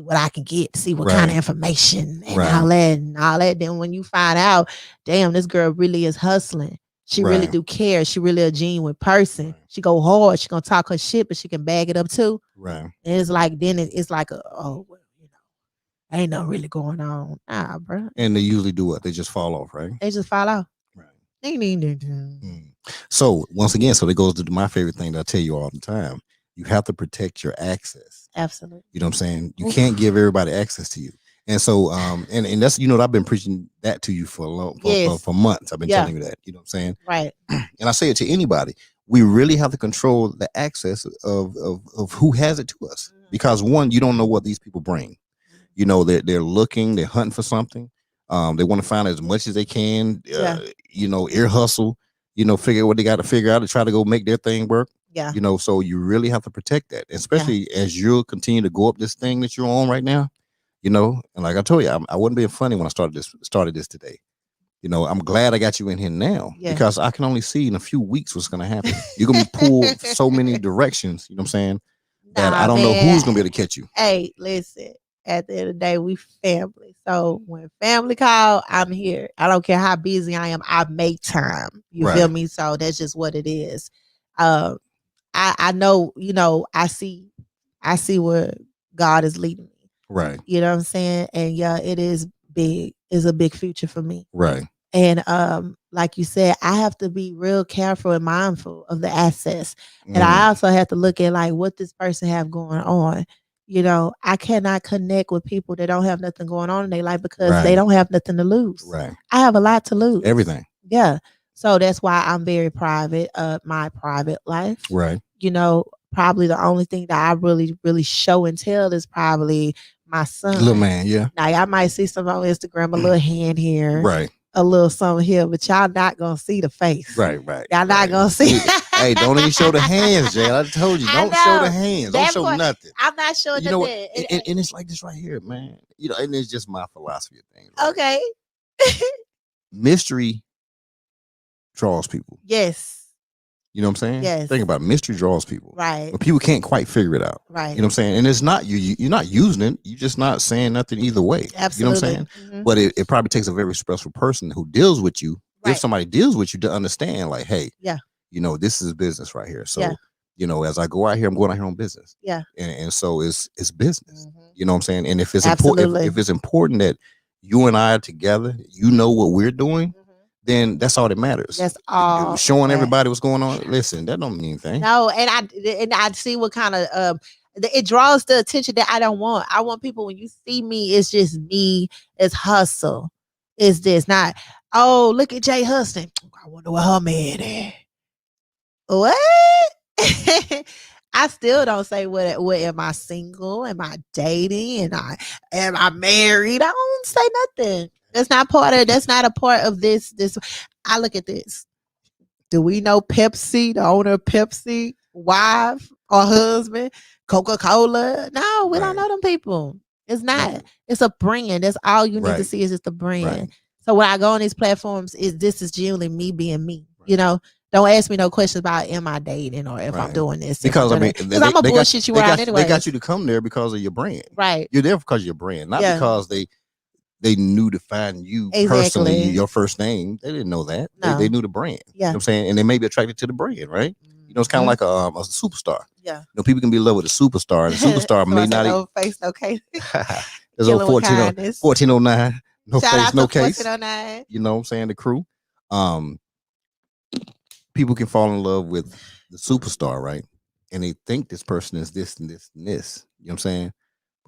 what I can get, see what kind of Right. information and Right. all that. Then when you find out, damn, this girl really is hustling. She really Right. do care. She really a genuine person. Right. She go hard. She gonna talk her shit, but she can bag it up too. Right. And it's like then it's like ain't no really going on. Nah, bro. And they usually do what? They just fall off, right? They just fall off. Right. Ding, ding, ding, ding. So once again, so that goes to my favorite thing that I tell you all the time. You have to protect your access. Absolutely. You know what I'm saying? You can't give everybody access to you. And so and that's I've been preaching that to you for for months. I've been telling you that. You know what I'm saying? Right. And I say it to anybody. We really have to control the access of who has it to us. Because one, you don't know what these people bring. You know, they're looking, they're hunting for something. They want to find as much as they can, ear hustle, figure what they got to figure out to try to go make their thing work. Yeah. So you really have to protect that, especially as you'll continue to go up this thing that you're on right now, and like I told you, I wasn't being funny when I started this today. I'm glad I got you in here now because I can only see in a few weeks what's going to happen. You're going to be pulled so many directions, you know what I'm saying, that I don't know who's going to be able to catch you. Hey, listen. At the end of the day, we family. So when family call, I'm here. I don't care how busy I am. I make time. You feel me? So that's just what it is. I know, I see where God is leading me. Right. You know what I'm saying? And yeah, it is big. It's a big future for me. Right. And like you said, I have to be real careful and mindful of the access. And I also have to look at like what this person have going on. I cannot connect with people that don't have nothing going on in their life because they don't have nothing to lose. Right. I have a lot to lose. Everything. Yeah. So that's why I'm very private of my private life. Right. Probably the only thing that I really, really show and tell is probably my son. Little man, yeah. Now y'all might see some on Instagram, a little hand here. Right. A little something here, but y'all not gonna see the face. Right. Y'all not gonna see. Hey, don't even show the hands, Jay. I told you, don't show the hands. Don't show nothing. I'm not showing you know what? Nothing. And it's like this right here, man. And it's just my philosophy of things. Right? Okay. Mystery draws people. Yes. You know what I'm saying? Yes. Think about it. Mystery draws people. Right. But people can't quite figure it out. Right. You know what I'm saying? And it's not you're not using it. You're just not saying nothing either way. Absolutely. You know what I'm saying? Mm-hmm. But it probably takes a very special person who deals with you. Right. If somebody deals with you to understand, like, hey, this is business right here. So, as I go out here, I'm going out here on business. Yeah. And so it's business. Mm-hmm. You know what I'm saying? And if it's important, if it's important that you and I are together, what we're doing, then that's all that matters. That's all. Showing everybody what's going on. Listen, that don't mean anything. No, and I see what kind of it draws the attention that I don't want. I want people when you see me, it's just me. It's hustle. It's this not. Oh, look at Jay hustling. I wonder what her man is. What? I still don't say what am I single? Am I dating? Am I married? I don't say nothing. That's not a part of this. I look at this. Do we know Pepsi, the owner of Pepsi, wife or husband, Coca-Cola? No, we don't know them people. It's not. Right. It's a brand. That's all you need to see is just a brand. Right. So when I go on these platforms, this is genuinely me being me. Right. Don't ask me no questions about am I dating or if I'm doing this. Because I'm a bullshit you around anyway. They got you to come there because of your brand. Right. You're there because of your brand, not because they knew to find you personally, your first name. They didn't know that. No. They knew the brand. Yeah. You know what I'm saying? And they may be attracted to the brand, right? It's kind of like a superstar. Yeah. People can be in love with a superstar, and a superstar may not even. No face, no case. There's old 1409. No Shout face, no case. 1409. You know what I'm saying? The crew. People can fall in love with the superstar, right? And they think this person is this and this and this. You know what I'm saying?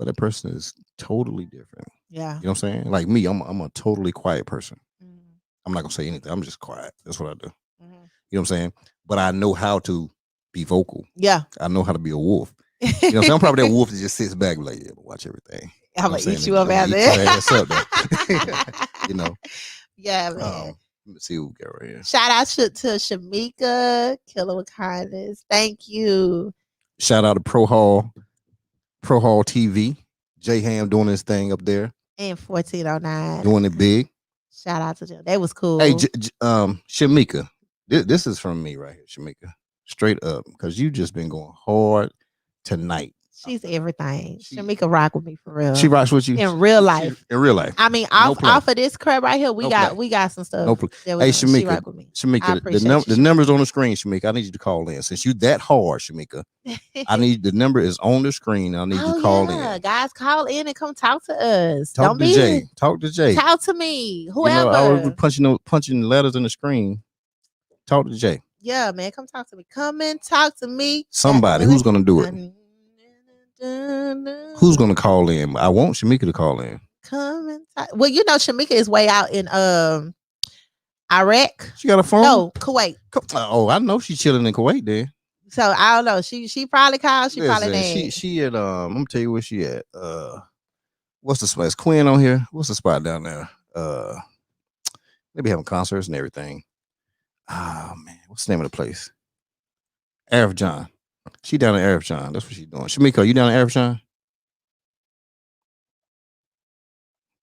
but that person is totally different. Yeah. You know what I'm saying? Like me, I'm a totally quiet person. Mhm. I'm not gonna say anything. I'm just quiet. That's what I do. Mhm. You know what I'm saying? But I know how to be vocal. Yeah. I know how to be a wolf. You know what I'm saying? I'm probably that wolf that just sits back like, yeah, watch everything. I'm You know gonna what I'm eat saying? you up I'm gonna after eat your ass up though. You know. Yeah, man. Let me see who we got right here. Shout out to Shamika, Killer with Kindness. Thank you. Shout out to Pro Hall TV. J Ham doing his thing up there, And 1409. doing it big. Shout out to them. That was cool. Hey, Shamika, this is from me right here, Shamika. Straight up, because you just been going hard tonight. She's everything. Shamika rock with me for real. She rocks with you in real life. In real life. I mean, No off of this crap right here, we got some stuff. No play. That Hey, she Shamika, rock with me. I Shamika, appreciate the number's on the screen, Shamika. I need you to call in. Since you that hard, Shamika, I need the number is on the screen. I need you to call in. Guys, call in and come talk to us. Talk to Jay. Talk to Jay. Talk to me. Whoever. You know, I was punching letters in the screen. Talk to Jay. Yeah, man, come talk to me. Come and talk to me. Somebody who's gonna do it. Who's gonna call in? I want Shamika to call in. Come and talk. Well, you know, Shamika is way out in Iraq. She got a phone? No, Kuwait. Oh, I know she's chilling in Kuwait then. So I don't know. She probably called. She probably named. She at I'm gonna tell you where she at. What's the spot? Is Quinn on here? What's the spot down there? They be having concerts and everything. Oh man, what's the name of the place? Arif John. She down in Arif John. That's what she's doing. Shamika, you down in Arif John?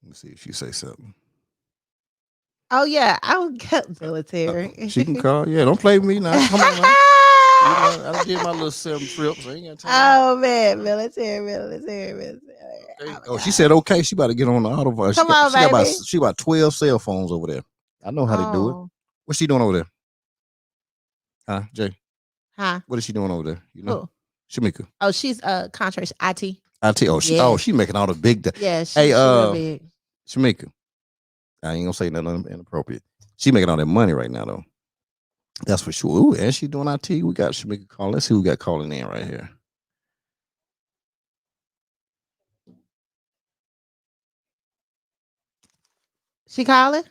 Let me see if she say something. Oh yeah, I don't get military. She can call. Yeah, don't play with me now. Come on now. You know, I did my little 7 trips. I ain't got time. Oh man, military. Okay. Oh, she said okay. She about to get on the auto. Come on, baby. She about 12 cell phones over there. I know how to do it. What's she doing over there? Huh, Jay? Huh? What is she doing over there? You know, who? Shamika. Oh, she's contract IT. IT. Oh, she making all the big. Yeah. Hey, big. Shamika. I ain't gonna say nothing inappropriate. She making all that money right now though. That's for sure. Ooh, and she doing IT. We got Shamika calling. Let's see who we got calling in right here. She calling?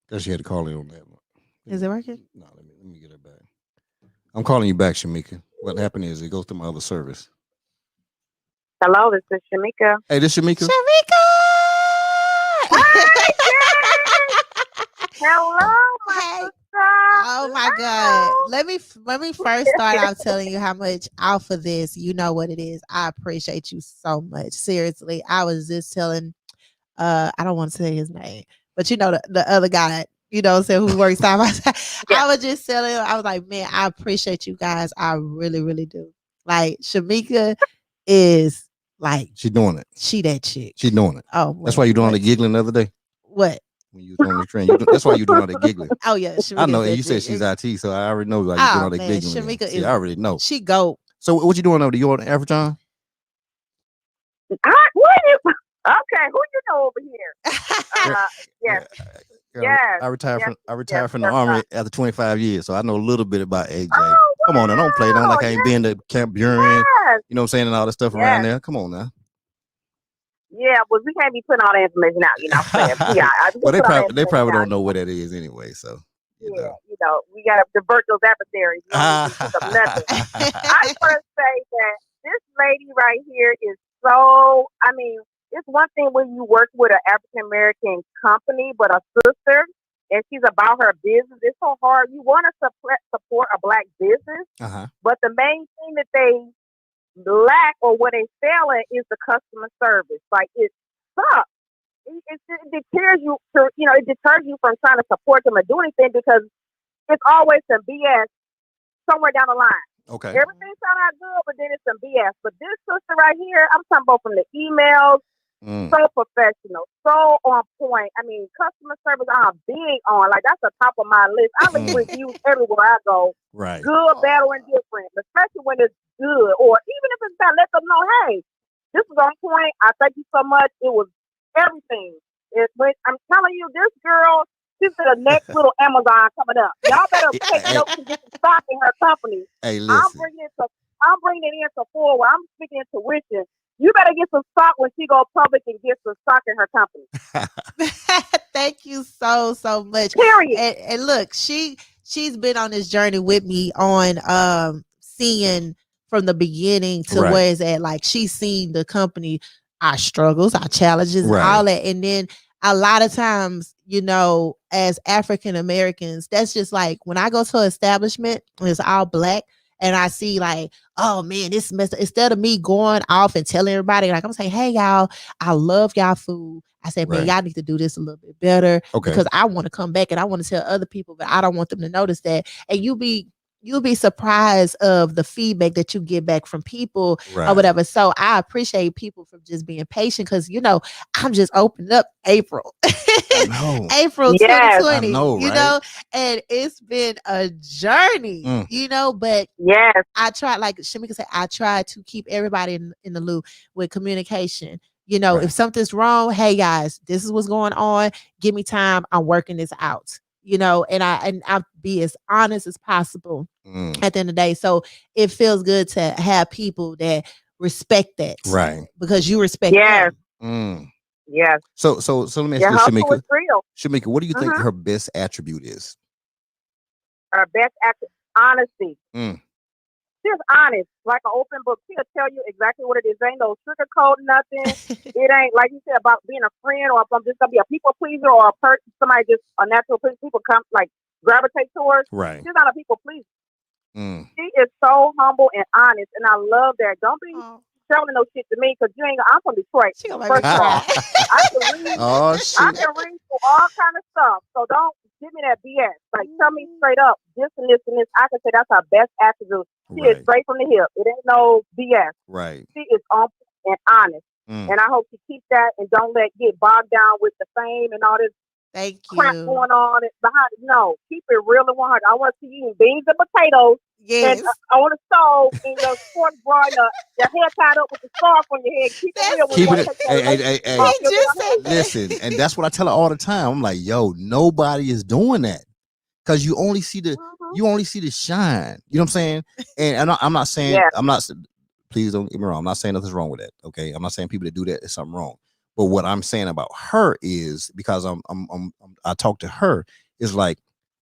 Because she had to call in on that one. Is it working? No, let me get her back. I'm calling you back, Shamika. What happened is it goes to my other service. Hello, this is Shamika. Hey, this Shamika. Shamika! Hello, my sister. Oh my God. Let me first start out telling you how much off of this, you know what it is. I appreciate you so much. Seriously. I was just telling I don't want to say his name, but you know the other guy, you know, who works side by side. Yeah. I was just telling him, I was like, man, I appreciate you guys. I really, really do. Like Shamika is like she doing it. She that chick. She doing it. Oh, that's why you doing all the giggling the other day. What? When you was on the train, that's why you doing all the giggling. Oh yeah, I know. And you said she's IT, so I already know why you doing all the giggling. Shamika is. I already know. She go. So what you doing over there? You on Arif John? Okay, who you know over here? Yes. Yes. I retired from the Army after 25 years, so I know a little bit about AJ. Oh, come on now, don't play. Don't like I ain't been to Camp Buren, you know what I'm saying, and all that stuff around there. Come on now. Yeah, well, we can't be putting all the information out, you know. Yeah, well, they probably don't know what that is anyway, so. You know, we got to divert those adversaries. You know, I first say that this lady right here is so, I mean, it's one thing when you work with an African-American company, but a sister, and she's about her business. It's so hard. You want to support a Black business, but the main thing that they lack or what they fail at is the customer service. Like, it sucks. It deters you it deters you from trying to support them or do anything because it's always some BS somewhere down the line. Okay. Everything sounds out good, but then it's some BS. But this sister right here, I'm talking about from the emails, So professional, so on point. I mean, customer service I'm big on. Like that's the top of my list. I leave reviews everywhere I go. Right. Good, bad, or indifferent. Especially when it's good. Or even if it's bad, let them know, hey, this was on point. I thank you so much. It was everything. But I'm telling you, this girl, she's the next little Amazon coming up. Y'all better take notes and get some stock in her company. Hey, listen. I'm bringing it into forward. I'm speaking intuition. You better get some stock when she go public and get some stock in her company. Thank you so much. Period. And look, she's been on this journey with me on seeing from the beginning to where it's at. Like she's seen the company, our struggles, our challenges, all that. And then a lot of times, you know, as African Americans, that's just like when I go to an establishment and it's all Black. And I see like, oh man, this messed up. Instead of me going off and telling everybody, like I'm saying, hey y'all, I love y'all food. I said, man, y'all need to do this a little bit better because I want to come back and I want to tell other people, but I don't want them to notice that. And you'll be surprised of the feedback that you get back from people or whatever. So I appreciate people for just being patient because, you know, I'm just opening up April. April 2020, you know, and it's been a journey, you know, but I try, like Shamika said, I try to keep everybody in the loop with communication. You know, if something's wrong, hey guys, this is what's going on. Give me time. I'm working this out. You know, and I be as honest as possible at the end of the day. So it feels good to have people that respect that, because you respect them. Yes. So let me ask you, Shamika. Shamika, what do you think her best attribute is? Her best attribute, honesty. She's honest, like an open book. She'll tell you exactly what it is. There ain't no sugarcoat, nothing. It ain't like you said about being a friend or if I'm just gonna be a people pleaser or a person, somebody just a natural person. People come like gravitate towards. She's not a people pleaser. She is so humble and honest, and I love that. Don't be telling no shit to me because you ain't. I'm from Detroit. First of all, I can read. I can read through all kind of stuff. So don't give me that BS. Like tell me straight up this and this and this. I can say that's our best attribute. She is straight from the hip. It ain't no BS. She is on and honest. And I hope she keeps that and don't get bogged down with the fame and all this crap going on behind it. No, keep it real and 100. I want to see you eating beans and potatoes. And on the stove in your sports bra and your hair tied up with the scarf on your head. Keep it real. Hey. Listen, and that's what I tell her all the time. I'm like, yo, nobody is doing that. Because you only see the shine. You know what I'm saying? And I'm not saying please don't get me wrong. I'm not saying nothing's wrong with that. Okay. I'm not saying people that do that is something wrong. But what I'm saying about her is because I talk to her is like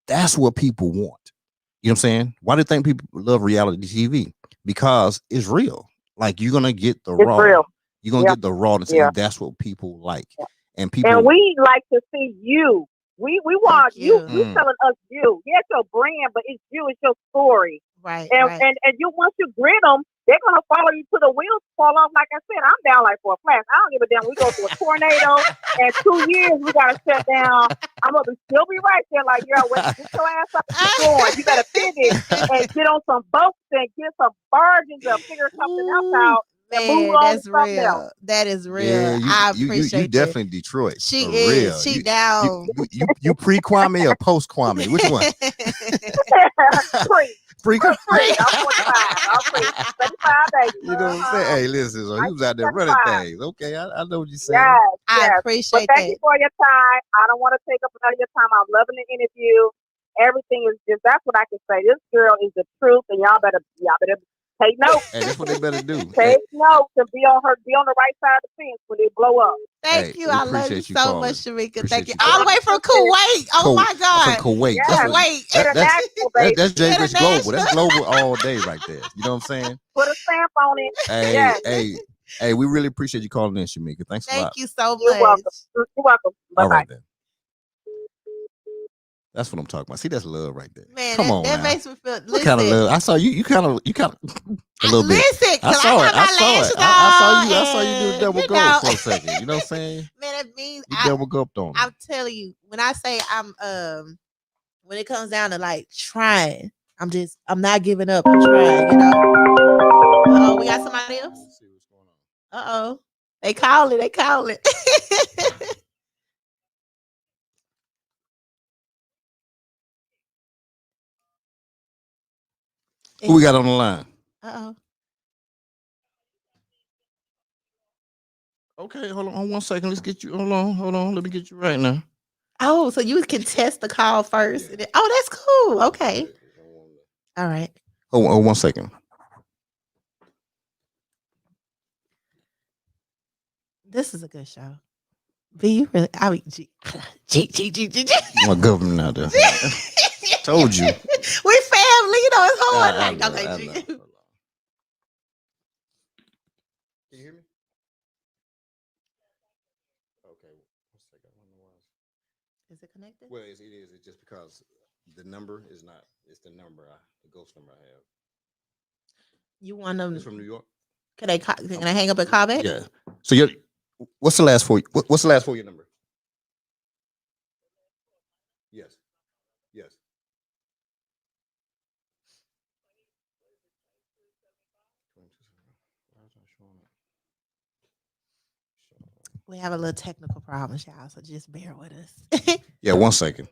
that's what people want. You know what I'm saying? Why do you think people love reality TV? Because it's real. Like you're gonna get the raw. Real. You're gonna get the rawness, and that's what people like. And we like to see you. We want you. You telling us you. Yeah, it's your brand, but it's you. It's your story. And you once you grit them, they're gonna follow you till the wheels fall off. Like I said, I'm down like for a flash. I don't give a damn. We go through a tornado, and 2 years we gotta shut down. I'm gonna still be right there. Like get your ass up and keep going. You better pivot and get on some boats and get some bargains and figure something else out. Man, that's real. That is real. Yeah, I appreciate you definitely Detroit. She is. Real. She down. You pre-Kwame or post-Kwame? Which one? Pre. I'm 45. I'm 35, baby. You know what I'm saying? Hey, listen, so he was out there running things. Okay, I know what you're saying. I appreciate that. Thank you for your time. I don't want to take up another your time. I'm loving the interview. Everything is just, that's what I can say. This girl is the truth, and y'all better take notes. Hey, that's what they better do. Take notes and be on the right side of the fence when they blow up. Thank you. I love you so much, Shamika. Thank you. All the way from Kuwait. Oh my God. From Kuwait. Kuwait. That's Jay Rich Global. That's global all day right there. You know what I'm saying? Put a stamp on it. Hey, we really appreciate you calling in, Shamika. Thanks a lot. Thank you so much. You're welcome. Bye-bye. All right then. That's what I'm talking about. See, that's love right there. Man, come on, that makes me feel. Listen, what kind of love? I saw you. You kind of a little bit. Listen, I saw it. I saw you do double go for a second. You know what I'm saying? Man, that means you double gulped on. I'm telling you, when I say I'm when it comes down to like trying, I'm not giving up. I'm trying. You know. Oh, we got somebody else. Let's see what's going on. Uh-oh. They call it. They call it. Who we got on the line? Uh-oh. Okay, hold on 1 second. Let's get you. Hold on. Let me get you right now. Oh, so you can test the call first. Yeah. Oh, that's cool. Okay. All right. Hold 1 second. This is a good show. B, you really? I mean, G. My government out there. Told you. We family. You know it's hard. I Like, know, okay, I G. know. Hold on. Can you hear me? Okay. 1 second. I don't know why. Is it connected? Well, it is. It's just because the number is not. It's the number. The ghost number I have. You want them? It's from New York. Can I hang up and call back? Yeah. So what's the last four? What's the last four of your number? Yes. Yes. We have a little technical problem, y'all, so just bear with us. Yeah, 1 second.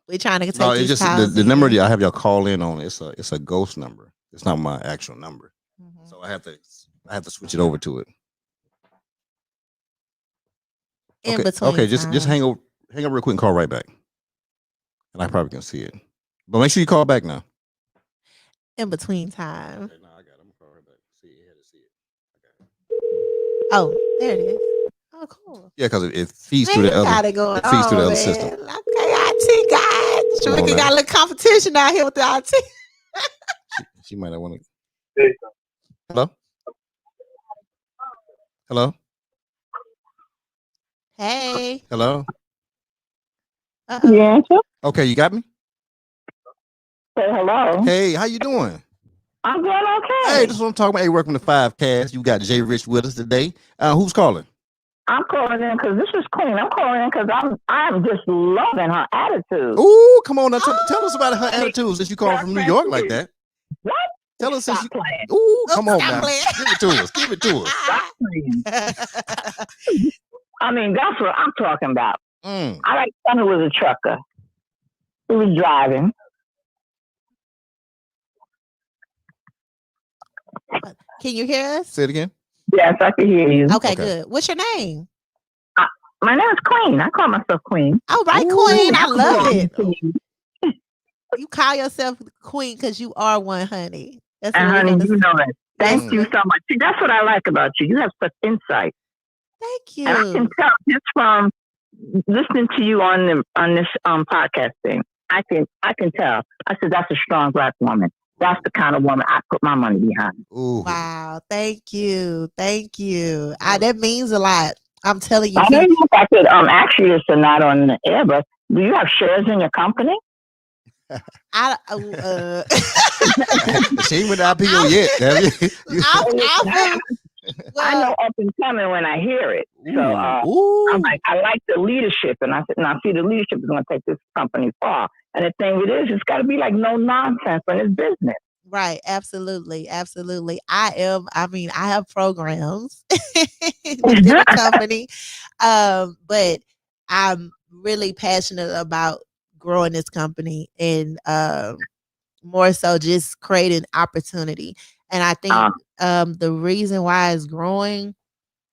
We're trying to take No, it's these just calls the in. number that I have y'all call in on. It's a ghost number. It's not my actual number, Mhm. so I have to switch it over to it. In between. Okay, just hang up real quick and call right back, and I probably can see it. But make sure you call back now. In between time. Okay, no, I got it. I'm gonna call right back. See it. See it. Oh, there it is. Oh, cool. Yeah, because it feeds Man, through the you other. got it going It feeds through the on, other man. system. Okay, IT guys. Come on, Jamaica man. got a little competition out here with the IT. She might not want to. Hello. Hello. Hey. Hello. Uh-oh. Yeah. Okay, you got me. Say hello. Hey, how you doing? I'm doing okay. Hey, this is what I'm talking about. Hey, welcome to 5Cast. You got Jay Rich with us today. Who's calling? I'm calling in because this is Queen. I'm calling in because I'm just loving her attitude. Ooh, come on now. Tell us about her attitude since you calling from New York like that. What? Tell us since Stop you. playing. Ooh, come on Stop now. playing. Give it to us. Give it to us. Stop playing. I mean, that's what I'm talking about. Mm. I like son who was a trucker. He was driving. Can you hear us? Say it again. Yes, I can hear you. Okay, good. What's your name? My name is Queen. I call myself Queen. All right, Ooh, Queen. I love it. Oh. You call yourself Queen because you are one, honey. That's And what we honey, want to you know that. Thank Yes, you ma'am. so much. See, that's what I like about you. You have such insight. Thank you. And I can tell just from listening to you on this podcast thing. I can tell. I said that's a strong Black woman. That's the kind of woman I put my money behind. Ooh. Wow. Thank you. Thank you. That means a lot. I'm telling you. I don't know if I could ask you this or not on the air, but do you have shares in your company? She ain't with the IPO yet. I know up and coming when I hear it. So I'm like, I like the leadership. And I said, now see, the leadership is going to take this company far. And the thing with it is, it's got to be like no nonsense when it's business. Right. Absolutely. Absolutely. I have programs within the company. But I'm really passionate about growing this company and more so just creating opportunity. And I think the reason why it's growing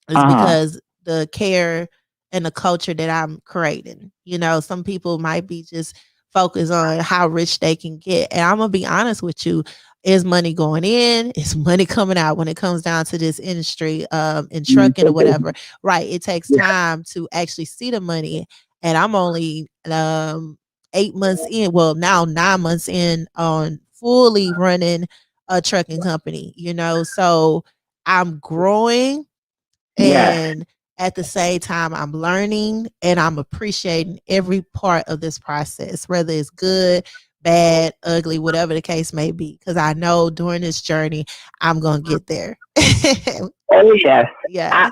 is because the care and the culture that I'm creating. You know, some people might be just focused on how rich they can get. And I'm going to be honest with you, is money going in, is money coming out when it comes down to this industry in trucking or whatever. Right. It takes time to actually see the money. And I'm only 8 months in, well, now 9 months in on fully running a trucking company, you know, so I'm growing and at the same time I'm learning and I'm appreciating every part of this process, whether it's good, bad, ugly, whatever the case may be, because I know during this journey I'm going to get there. Oh, yes. Yeah.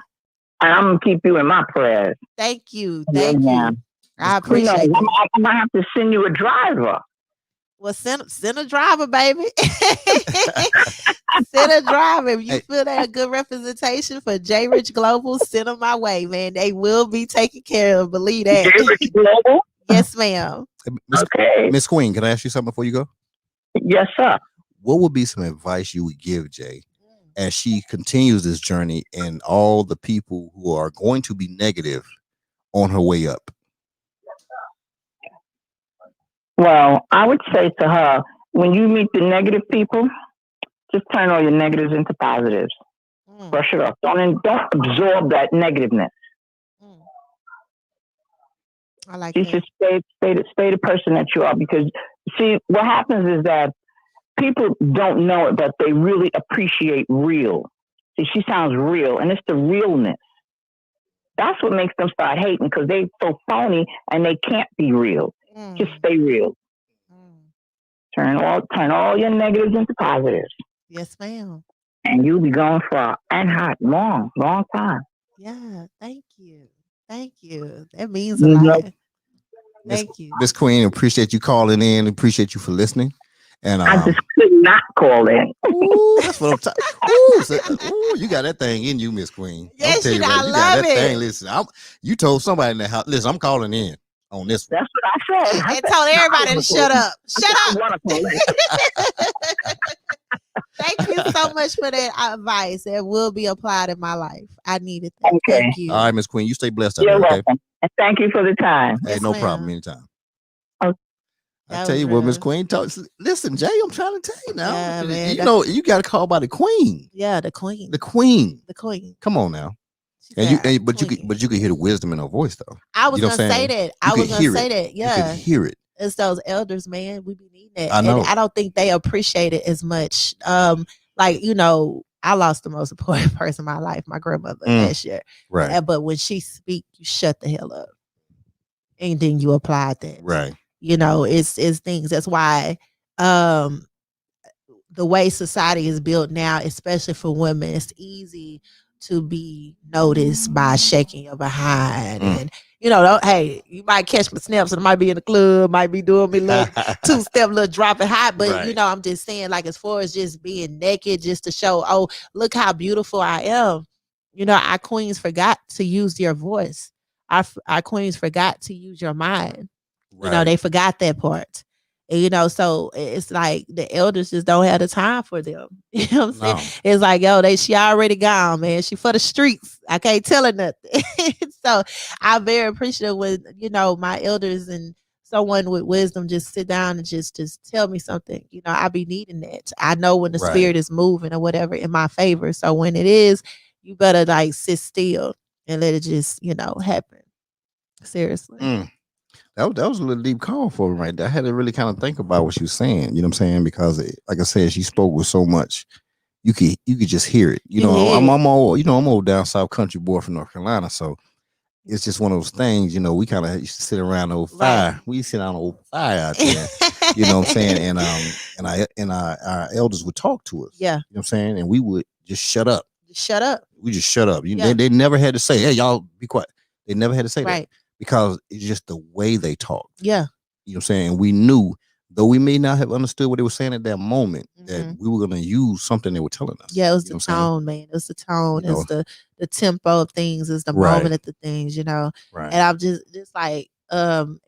I'm going to keep you in my prayers. Thank you. Thank you. I appreciate it. I might have to send you a driver. Well, send a driver, baby. Send a driver. If you feel that a good representation for J Rich Global, send them my way, man. They will be taken care of. Believe that. J Rich Global? Yes, ma'am. Okay. Miss Queen, can I ask you something before you go? Yes, sir. What would be some advice you would give Jay as she continues this journey and all the people who are going to be negative on her way up? Well, I would say to her, when you meet the negative people, just turn all your negatives into positives. Brush it off. Don't absorb that negativeness. I like you that. should stay the person that you are, because see, what happens is that people don't know it, but they really appreciate real. See, she sounds real, and it's the realness. That's what makes them start hating, because they so phony and they can't be real. Just stay real. Turn all your negatives into positives. Yes, ma'am. And you'll be going far and hot, long time. Yeah, thank you. Thank you. That means a lot. Thank you. Miss Queen, appreciate you calling in. Appreciate you for listening. And I just could not call in. Ooh, that's what I'm talking. Ooh, you got that thing in you, Miss Queen. Yes, you got that it. thing. Listen, you told somebody in the house. Listen, I'm calling in on this one. That's what I said. And told everybody to shut up. Shut up. Thank you so much for that advice. It will be applied in my life. I needed that. Okay. Thank you. All right, Miss Queen, you stay blessed out You're there, welcome. And thank you for the time. Hey, Yes, no ma'am. problem. Anytime. Okay. I tell you what, Miss Queen talks. Listen, Jay, I'm trying to tell you now. Yeah, man, you know, you got to call by the Queen. Yeah, the Queen. The Queen. The Queen. Come on now. But you could hear the wisdom in her voice though. I was gonna say that. I was gonna say that. Yeah, you could hear it. It's those elders, man. We be needing that. I know. And I don't think they appreciate it as much. Like, you know, I lost the most important person in my life, my grandmother, last year. Right. But when she speak, you shut the hell up, and then you apply that. Right. You know, it's things. That's why the way society is built now, especially for women, it's easy to be noticed by shaking your behind. And, you know, hey, you might catch my snaps and I might be in the club, might be doing me little two-step, little dropping high. But, you know, I'm just saying, like, as far as just being naked, just to show, oh, look how beautiful I am. You know, our queens forgot to use your voice. Our queens forgot to use your mind. Right. You know, they forgot that part. You know, so it's like the elders just don't have the time for them. You know what I'm saying? It's like, yo, she already gone, man. She for the streets. I can't tell her nothing. So I'm very appreciative when, you know, my elders and someone with wisdom just sit down and just tell me something. You know, I be needing that. I know when the spirit is moving or whatever in my favor. So when it is, you better like sit still and let it just, you know, happen. Seriously. That was a little deep call for me right there. I had to really kind of think about what she was saying. You know what I'm saying? Because like I said, she spoke with so much. You could just hear it. You know, I'm old down South Country boy from North Carolina, so it's just one of those things. You know, we kind of used to sit around the old fire. We sit on the old fire out there. You know what I'm saying? And our elders would talk to us. Yeah. You know what I'm saying? And we would just shut up. Shut up. We just shut up. They never had to say, "Hey, y'all, be quiet." They never had to say that. Because it's just the way they talked. Yeah. You know what I'm saying? And we knew, though we may not have understood what they were saying at that moment, that we were going to use something they were telling us. Yeah, it was the tone, man. It was the tone. It's the tempo of things. It's the moment of the things, you know. Right. And I'm just like,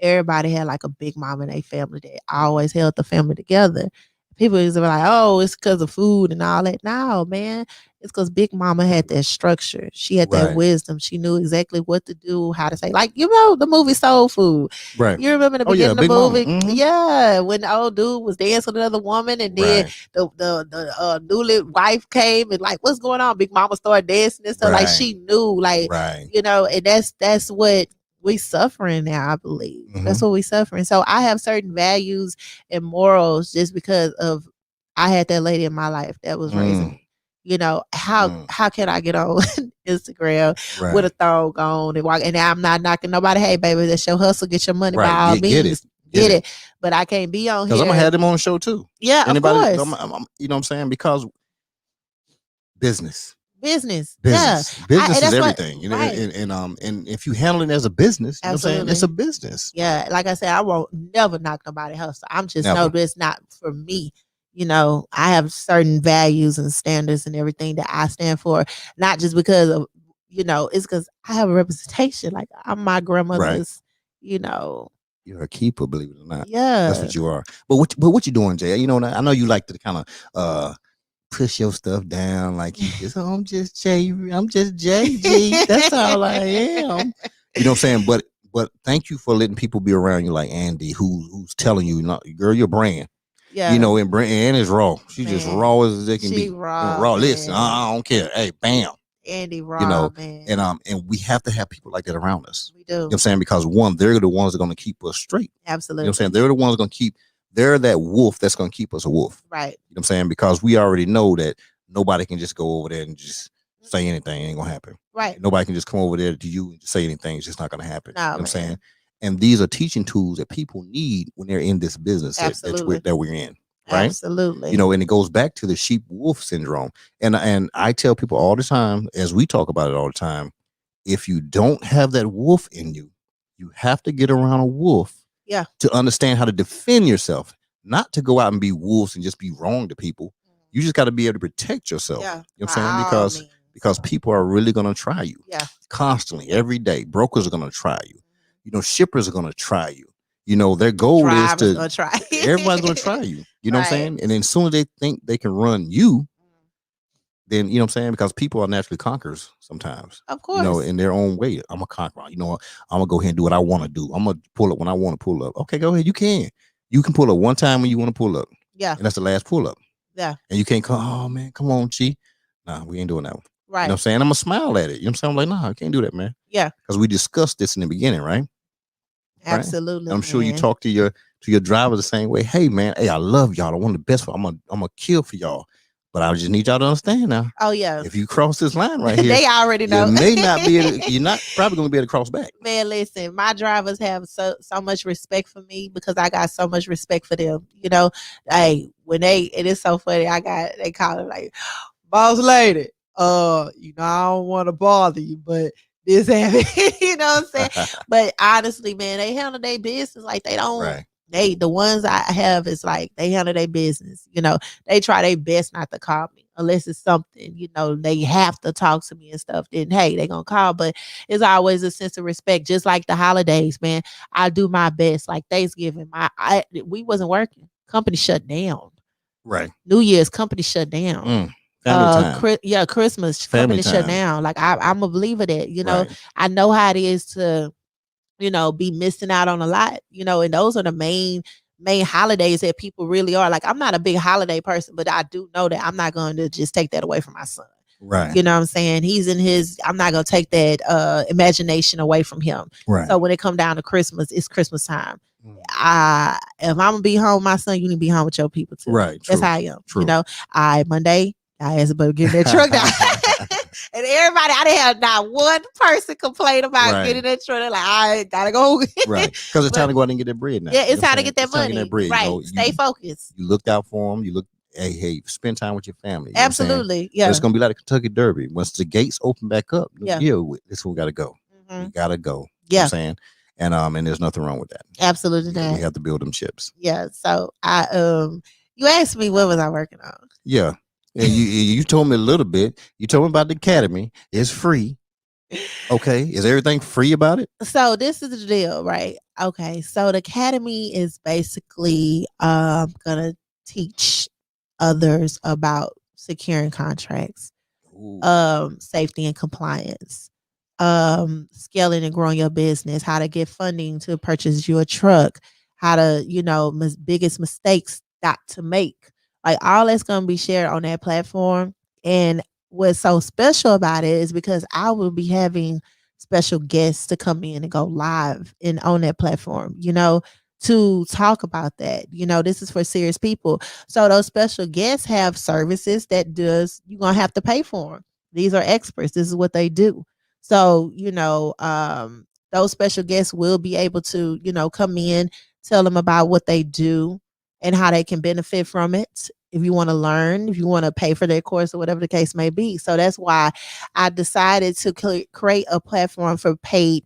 everybody had like a big mom in their family that always held the family together. People used to be like, oh, it's because of food and all that. No, man. It's because Big Mama had that structure. She had that wisdom. She knew exactly what to do, how to say. Like, you know, the movie Soul Food. Right. You remember the beginning of the movie? Yeah. When the old dude was dancing with another woman and then the newly wife came and like, what's going on? Big Mama started dancing and stuff. Like, she knew, like, you know, and that's what we suffering now, I believe. That's what we suffering. So I have certain values and morals just because of I had that lady in my life that was raising me. You know, how can I get on Instagram with a thong on and walk? And I'm not knocking nobody. Hey, baby, that's your hustle. Get your money by all means. Get it. But I can't be on here. Because I'm going to have them on the show too. Yeah, anybody, of course. you know what I'm saying? Because business. Business. Business. Yeah. Business is that's everything. You know, right. and if you handle it as a business, you know what I'm saying? It's a Absolutely. business. Yeah. Like I said, I won't never knock nobody hustle. I'm just know Never. this not for me. You know, I have certain values and standards and everything that I stand for, not just because of, you know, it's because I have a representation. Like I'm my grandmother's, you know. You're a keeper, believe it or not. Yeah. That's what you are. But what you doing, Jay? You know, I know you like to kind of push your stuff down, like you just, oh, I'm just Jay, I'm just JG. That's all I am. You know what I'm saying? But thank you for letting people be around you like Andy, who's telling you, not girl, your brand. Yeah. You know, and Ann is raw. She's just Man. raw as they can She be. raw, Raw. Listen, man. I don't care. Hey, bam. Andy raw, You know, man. and we have to have people like that around us. We do. You know what I'm saying? Because one, they're the ones that are going to keep us straight. Absolutely. You know what I'm saying? They're the ones going to keep, they're that wolf that's going to keep us a wolf. Right. You know what I'm saying? Because we already know that nobody can just go over there and just say anything. It ain't going to happen. Right. Nobody can just come over there to you and say anything. It's just not going to happen. No, you know what I'm saying? And these are teaching tools that people need when they're in this business that we're in. Right. Absolutely. You know, and it goes back to the sheep wolf syndrome. And I tell people all the time, as we talk about it all the time, if you don't have that wolf in you, you have to get around a wolf to understand how to defend yourself, not to go out and be wolves and just be wrong to people. You just got to be able to protect yourself. Yeah. You know what I'm saying? Because people are really going to try you. Yeah. Constantly, every day. Brokers are going to try you. You know, shippers are going to try you. You know, their goal is to try. Everybody's going to try you. You know what I'm saying? And then as soon as they think they can run you, then, you know what I'm saying? Because people are naturally conquerors sometimes. Of course. You know, in their own way. I'm a conqueror. You know, I'm going to go ahead and do what I want to do. I'm going to pull up when I want to pull up. Okay, go ahead. You can. You can pull up one time when you want to pull up. Yeah. And that's the last pull up. Yeah. And you can't come, oh, man, come on, Chi. Nah, we ain't doing that one. Right. You know what I'm saying? I'm going to smile at it. You know what I'm saying? I'm like, nah, I can't do that, man. Yeah. Because we discussed this in the beginning, right? Absolutely. Right? I'm sure you talk to your driver the same way. Hey, man, hey, I love y'all. I want the best for. I'm gonna kill for y'all. But I just need y'all to understand now. Oh yeah. If you cross this line right here, they already know. You may not be able to, you're not probably gonna be able to cross back. Man, listen, my drivers have so much respect for me because I got so much respect for them. You know, hey, it is so funny. They call it like, boss lady. You know, I don't want to bother you, but this happened. You know what I'm saying? But honestly, man, they handle their business like they don't. Right. The ones I have is like they handle their business. You know, they try their best not to call me unless it's something, you know, they have to talk to me and stuff. Then hey, they gonna call. But it's always a sense of respect. Just like the holidays, man. I do my best. Like Thanksgiving, we wasn't working. Company shut down. Right. New Year's, company shut down. Family time. Christmas, family company time. shut down. Like I'm a believer that, you know, I know how it is to, you know, be missing out on a lot, you know, and those are the main holidays that people really are. Like I'm not a big holiday person, but I do know that I'm not going to just take that away from my son. Right. You know what I'm saying? I'm not going to take that imagination away from him. Right. So when it come down to Christmas, it's Christmas time. If I'm gonna be home, my son, you need to be home with your people too. Right. That's how I am. True. You know, Monday, I asked about getting that truck down. And everybody, I didn't have not one person complain about getting that truck. They're like, I gotta go. Right. Because it's time to go out and get that bread now. Yeah, it's time to get that money. That bread. Right. You know, stay focused. You looked out for them. You look, hey, spend time with your family. You Absolutely. Yeah. But it's gonna be like the Kentucky Derby. Once the gates open back up, this is where we gotta go. We gotta go. You know what I'm saying? And there's nothing wrong with that. Absolutely not. We have to build them chips. Yeah. So you asked me what was I working on? Yeah. And you told me a little bit. You told me about the academy. It's free. Okay. Is everything free about it? So this is the deal, right? Okay. So the academy is basically gonna teach others about securing contracts, safety and compliance, scaling and growing your business, how to get funding to purchase your truck, how to, you know, biggest mistakes not to make. Like all that's going to be shared on that platform. And what's so special about it is because I will be having special guests to come in and go live and on that platform, you know, to talk about that. You know, this is for serious people. So those special guests have services that you're going to have to pay for them. These are experts. This is what they do. So, you know, those special guests will be able to, you know, come in, tell them about what they do and how they can benefit from it. if you want to learn, if you want to pay for their course or whatever the case may be. So that's why I decided to create a platform for paid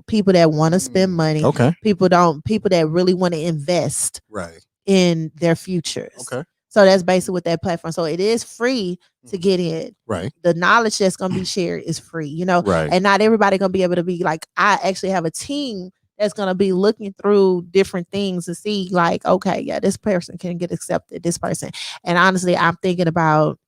people that want to spend money, Okay. people that really want to invest Right. in their futures. Okay. So that's basically what that platform. So it is free to get in. Right. The knowledge that's going to be shared is free, you know, Right. and not everybody going to be able to be like, I actually have a team that's going to be looking through different things to see like, okay, yeah, this person can get accepted, this person. And honestly, I'm thinking about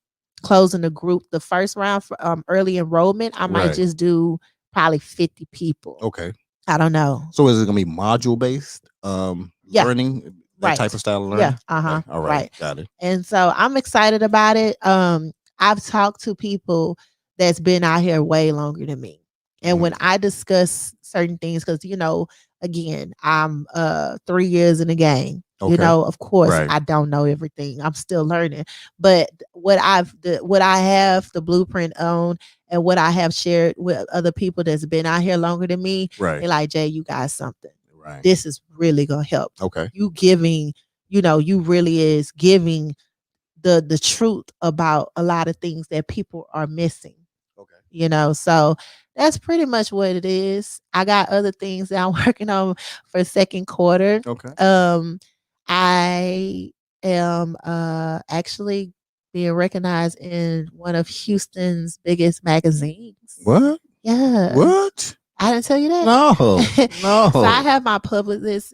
closing the group, the first round for early enrollment. I might Right. just do probably 50 people. Okay. I don't know. So is it gonna be module based Yeah. learning, that Right. type of style of learning? Yeah. Uh-huh. Okay. All right. Right. Got it. And so I'm excited about it. I've talked to people that's been out here way longer than me. And when I discuss certain things, because you know, again, I'm 3 years in the game. You Okay. know, of course, Right. I don't know everything. I'm still learning. But what I have the blueprint on and what I have shared with other people that's been out here longer than me, Right. they're like, Jay, you got something. Right. This is really gonna help. Okay. You giving, you know, you really is giving the truth about a lot of things that people are missing. Okay. You know, so that's pretty much what it is. I got other things that I'm working on for second quarter. Okay. I am actually being recognized in one of Houston's biggest magazines. What? Yeah. What? I didn't tell you that. No. No. So I have my publicist.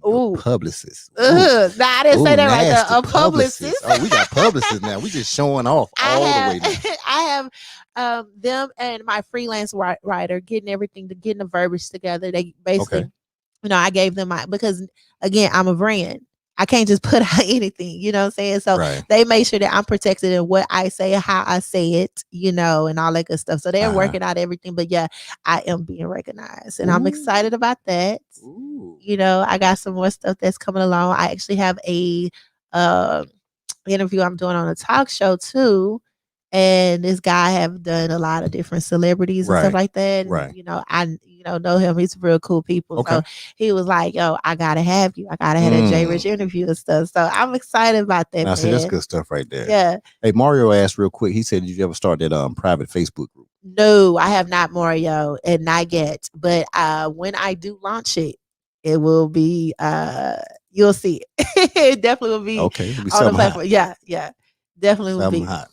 Ooh, publicist. Nah, I didn't say that right there. Nasty A publicist. Oh, we got publicists now. We just showing off all the way now. I have them and my freelance writer getting getting the verbiage together. They basically, Okay. you know, I gave them because again, I'm a brand. I can't just put out anything, you know what I'm saying? So Right. they make sure that I'm protected in what I say, how I say it, you know, and all that good stuff. So they're working out everything. But yeah, I am being recognized. And I'm excited about that. Ooh. You know, I got some more stuff that's coming along. I actually have a interview I'm doing on a talk show too. And this guy have done a lot of different celebrities and stuff like that. And, Right. you know, I know him. He's real cool people. Okay. So he was like, yo, I gotta have you. I gotta have a Jay Rich interview and stuff. So I'm excited about that. Now, see, that's man. good stuff right there. Yeah. Hey, Mario asked real quick. He said, did you ever start that private Facebook group? No, I have not, Mario, and not yet. But when I do launch it, it will be you'll see it. It definitely will be Okay. It'll be on the something platform. hot. Yeah. Definitely will Something be. hot.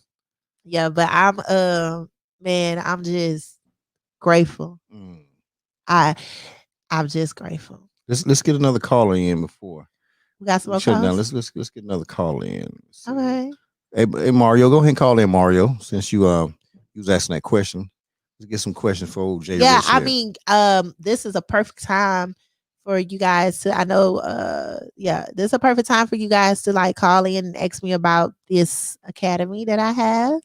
Yeah, but I'm man, I'm just grateful. I'm just grateful. Let's get another caller in before we got some more shut calls? down. Let's get another caller in. Okay. Hey, Mario, go ahead and call in, Mario, since you was asking that question. Let's get some questions for old Jay. Yeah, Rich I here. mean, this is a perfect time for you guys to, I know, this is a perfect time for you guys to like call in and ask me about this academy that I have.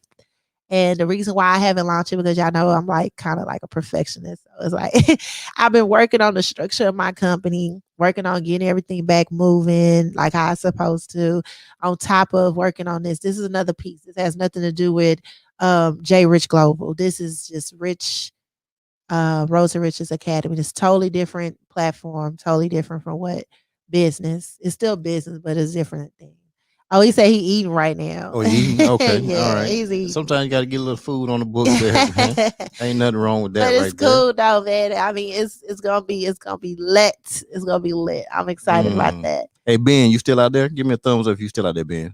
And the reason why I haven't launched it, because y'all know I'm like kind of like a perfectionist. So it's like I've been working on the structure of my company, working on getting everything back moving like how it's supposed to, on top of working on this. This is another piece. This has nothing to do with J Rich Global. This is just Rich Rosa Rich's Academy. It's totally different platform, totally different from what business. It's still business, but it's different thing. Oh, he said he eating right now. Oh, he eating? Okay. Yeah, all right. he's eating. Sometimes you got to get a little food on the books there, man. Ain't nothing wrong with that, but it's right cool though, man. I mean, it's gonna be lit. It's gonna be lit. I'm excited about that. Hey, Ben, you still out there? Give me a thumbs up if you still out there, Ben.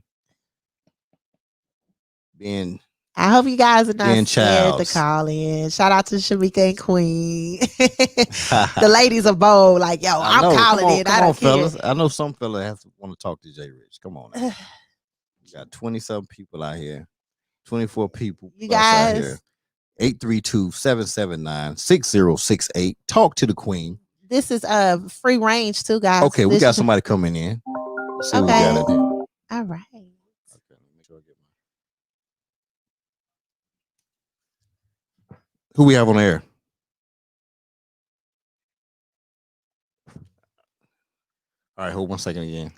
Ben. I hope you guys are not Ben scared to Childs. call in. Shout out to Shamika and Queen. The ladies are bold. Like, yo, I'm calling in. I don't care. Fellas. I know some fella has to want to talk to Jay Rich. Come on now. You got 20-something people out here. 24 people. You guys. Out here. 832-779-6068. Talk to the Queen. This is free range too, guys. Okay, we got somebody coming in. Let's see what we got in there. All right. Okay, let me make sure I get my... Who we have on the air? All right, hold 1 second again.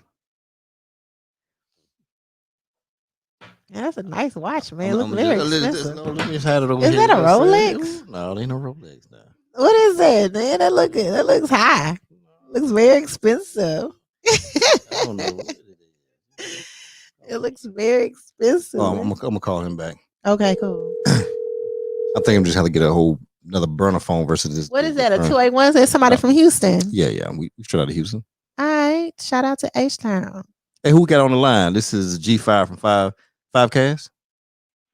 Yeah, that's a nice watch, man. Look very expensive. Let me just have it over is here. That a Rolex? No, it ain't no Rolex now. What is that, man? That look good. That looks high. Looks very expensive. I don't know what it is. It looks very expensive. I'm gonna call him back. Okay, cool. I think I'm just have to get another burner phone versus this. What is that? A 281? Is somebody from Houston? Yeah. We straight out of Houston. All right. Shout out to H-Town. Hey, who we got on the line? This is G5 from Five Cast.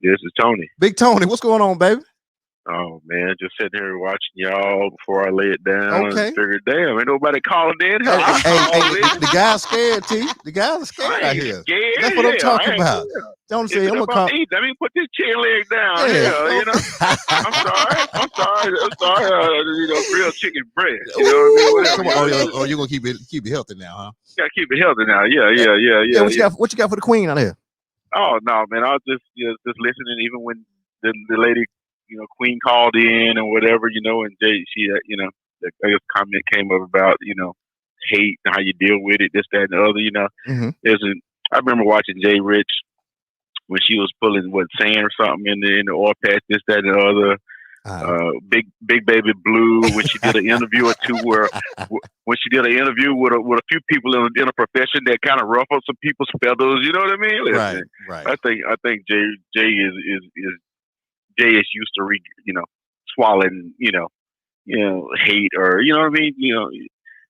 This is Tony. Big Tony, what's going on, baby? Oh man, just sitting here watching y'all before I lay it down. Okay. And figured, damn, ain't nobody calling in. Hey, the guy's scared, T. The guys are scared out here. Scared. That's what I'm talking about. Don't say I'm gonna call. Let me put this chicken leg down. Yeah, you know. I'm sorry. Real chicken breast. You know what I mean? Come on, you're gonna keep it healthy now, huh? You gotta keep it healthy now. Yeah. What you got for the queen out here? Oh no, man! I was just listening, even when the lady, Queen called in and whatever, and Jay, she, I guess comment came up about, hate and how you deal with it, this, that, and the other, Mm-hmm. I remember watching Jay Rich when she was pulling sand or something in the oil patch, this, that, and the other. Big Baby Blue when she did an interview or two when she did an interview with a few people in a profession that kind of ruffled some people's feathers. You know what I mean? Listen, right. I think Jay is used to swallowing hate, or you know what I mean.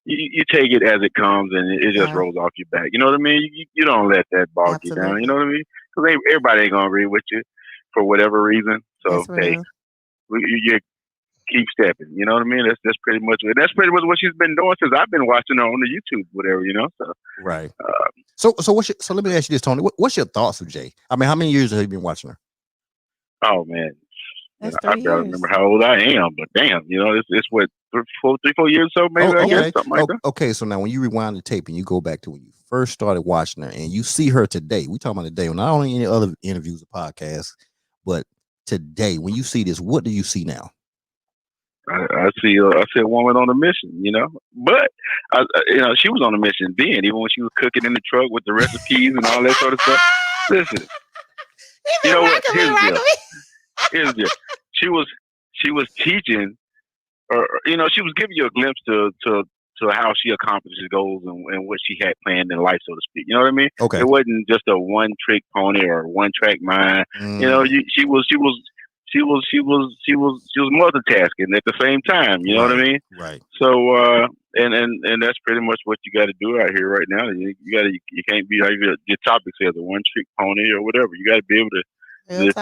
You take it as it comes and it just rolls off your back. You know what I mean? You don't let that bog you down. You know what I mean? Because everybody ain't gonna agree with you for whatever reason. So hey. You keep stepping, you know what I mean? That's pretty much what she's been doing since I've been watching her on the YouTube, whatever, So right. So let me ask you this, Tony. What's your thoughts of Jay? I mean, how many years have you been watching her? Oh man, I don't remember how old I am, but damn, it's what 3-4 years or so, maybe. I guess something like that. Okay, so now when you rewind the tape and you go back to when you first started watching her and you see her today, we talking about today, not only any other interviews or podcasts, but today, when you see this, what do you see now? I see a woman on a mission, But she was on a mission then, even when she was cooking in the truck with the recipes and all that sort of stuff. Listen, you know what? Here's the deal. She was teaching, or she was giving you a glimpse to how she accomplishes goals and what she had planned in life, so to speak. You know what I mean? Okay. It wasn't just a one trick pony or one track mind. She was multitasking at the same time. You know what I mean? Right. So and that's pretty much what you got to do out here right now. You can't be, like your topic says, a one trick pony or whatever. You got to be able to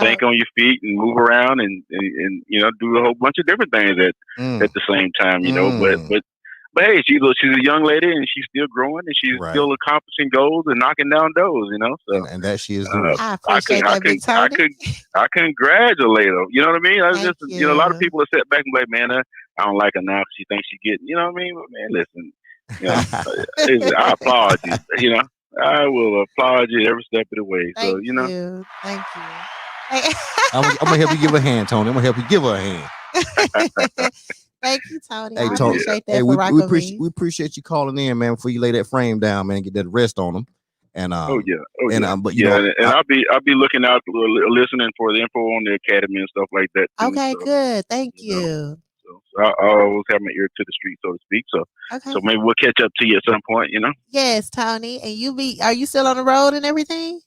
think on your feet and move around and do a whole bunch of different things at the same time. But hey, she's a young lady and she's still growing and she's still accomplishing goals and knocking down doors. So and that she is doing. I appreciate that, Big Tony. I congratulate her. You know what I mean? A lot of people are set back and like, man, I don't like her now because she thinks she's getting. You know what I mean? But man, listen, I applaud you. I will applaud you every step of the way. Thank you. I'm gonna help you give her a hand, Tony. I'm gonna help you give her a hand. Thank you, Tony. Hey, I Tony. appreciate that. We appreciate you calling in, man. Before you lay that frame down, man, get that rest on them. And I'll be looking out, listening for the info on the academy and stuff like that. Too, okay, good. Thank you. So I always have my ear to the street, so to speak. So, so maybe we'll catch up to you at some point. Yes, Tony. And are you still on the road and everything?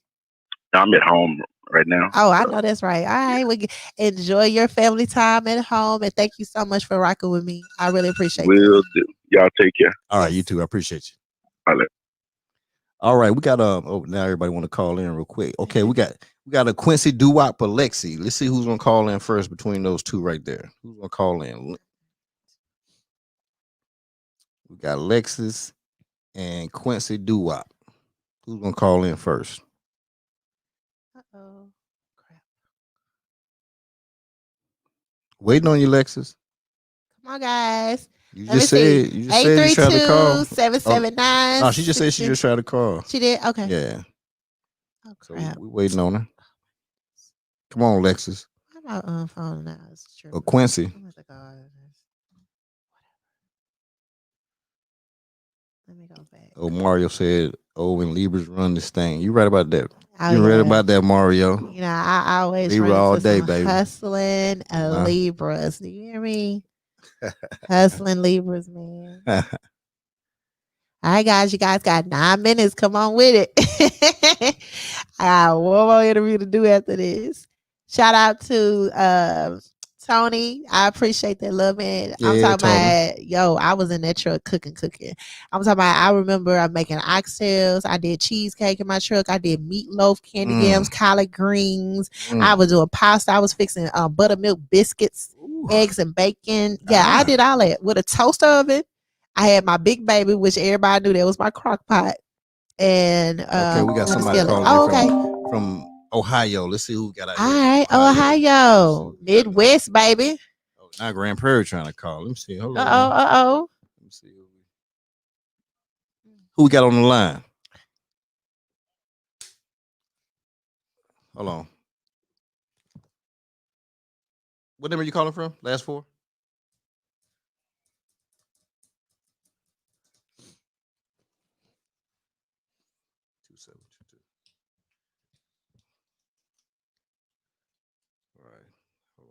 I'm at home right now. Oh, I know that's right. All right. Enjoy your family time at home. And thank you so much for rocking with me. I really appreciate it. Will do. Y'all take care. All right. You too. I appreciate you. All right. We got now everybody want to call in real quick. Okay. We got a Quincy Doo-Wop or Lexi. Let's see who's going to call in first between those two right there. Who's going to call in? We got Lexus and Quincy Doo-Wop. Who's going to call in first? Uh-oh. Crap. Waiting on you, Lexus. Come on, guys. You just said you tried to call. 779. No, she just said she just tried to call. She did? Okay. Yeah. Oh, crap. So we're waiting on her. Come on, Lexus. How about phone now? It's true. Or Quincy. Let me go back. Oh, Mario said, when Libras run this thing. You right about that. You read about that, Mario. I always Libra all day, baby. Hustling Libras. Do you hear me? Hustling Libras, man. All right, guys. You guys got 9 minutes. Come on with it. I got one more interview to do after this. Shout out to Tony. I appreciate that love, man. I'm Yeah, talking about, yo, I was in that truck cooking. I'm talking about, I remember I'm making oxtails. I did cheesecake in my truck. I did meatloaf, candy yams, collard greens. I was doing pasta. I was fixing buttermilk biscuits, eggs and bacon. Yeah, I did all that with a toaster oven. I had my big baby, which everybody knew that was my crock pot. And okay, we got somebody calling from Ohio. Let's see who we got out all here. right, Ohio. Midwest, baby. Oh, now Grand Prairie trying to call. Let me see. Hold on. Uh-oh. Let me see who we got on the line. Hold on. What number are you calling from? Last four? 2722. All right. Hold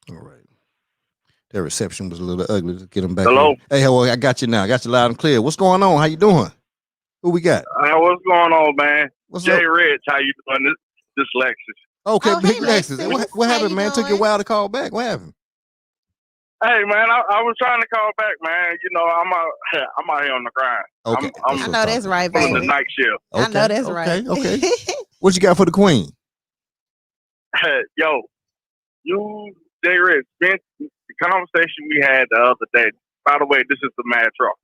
on. All right. Their reception was a little ugly. Let's get them back. Hello. Here. Hey, well, I got you now. I got you loud and clear. What's going on? How you doing? Who we got? What's going on, man? What's Jay up? Rich, how you doing? This Lexus. Okay, Oh, big hey, Lexus. Lexus. What How happened, you man? Took you a doing? while to call back. What happened? Hey, man, I was trying to call back, man. You know, I'm out here on the grind. Okay. I'm I know that's right, pulling baby. the night shift. Okay. I know that's right. Okay. What you got for the queen? Yo, you, Jay Rich, the conversation we had the other day. By the way, this is the Mad Trucker.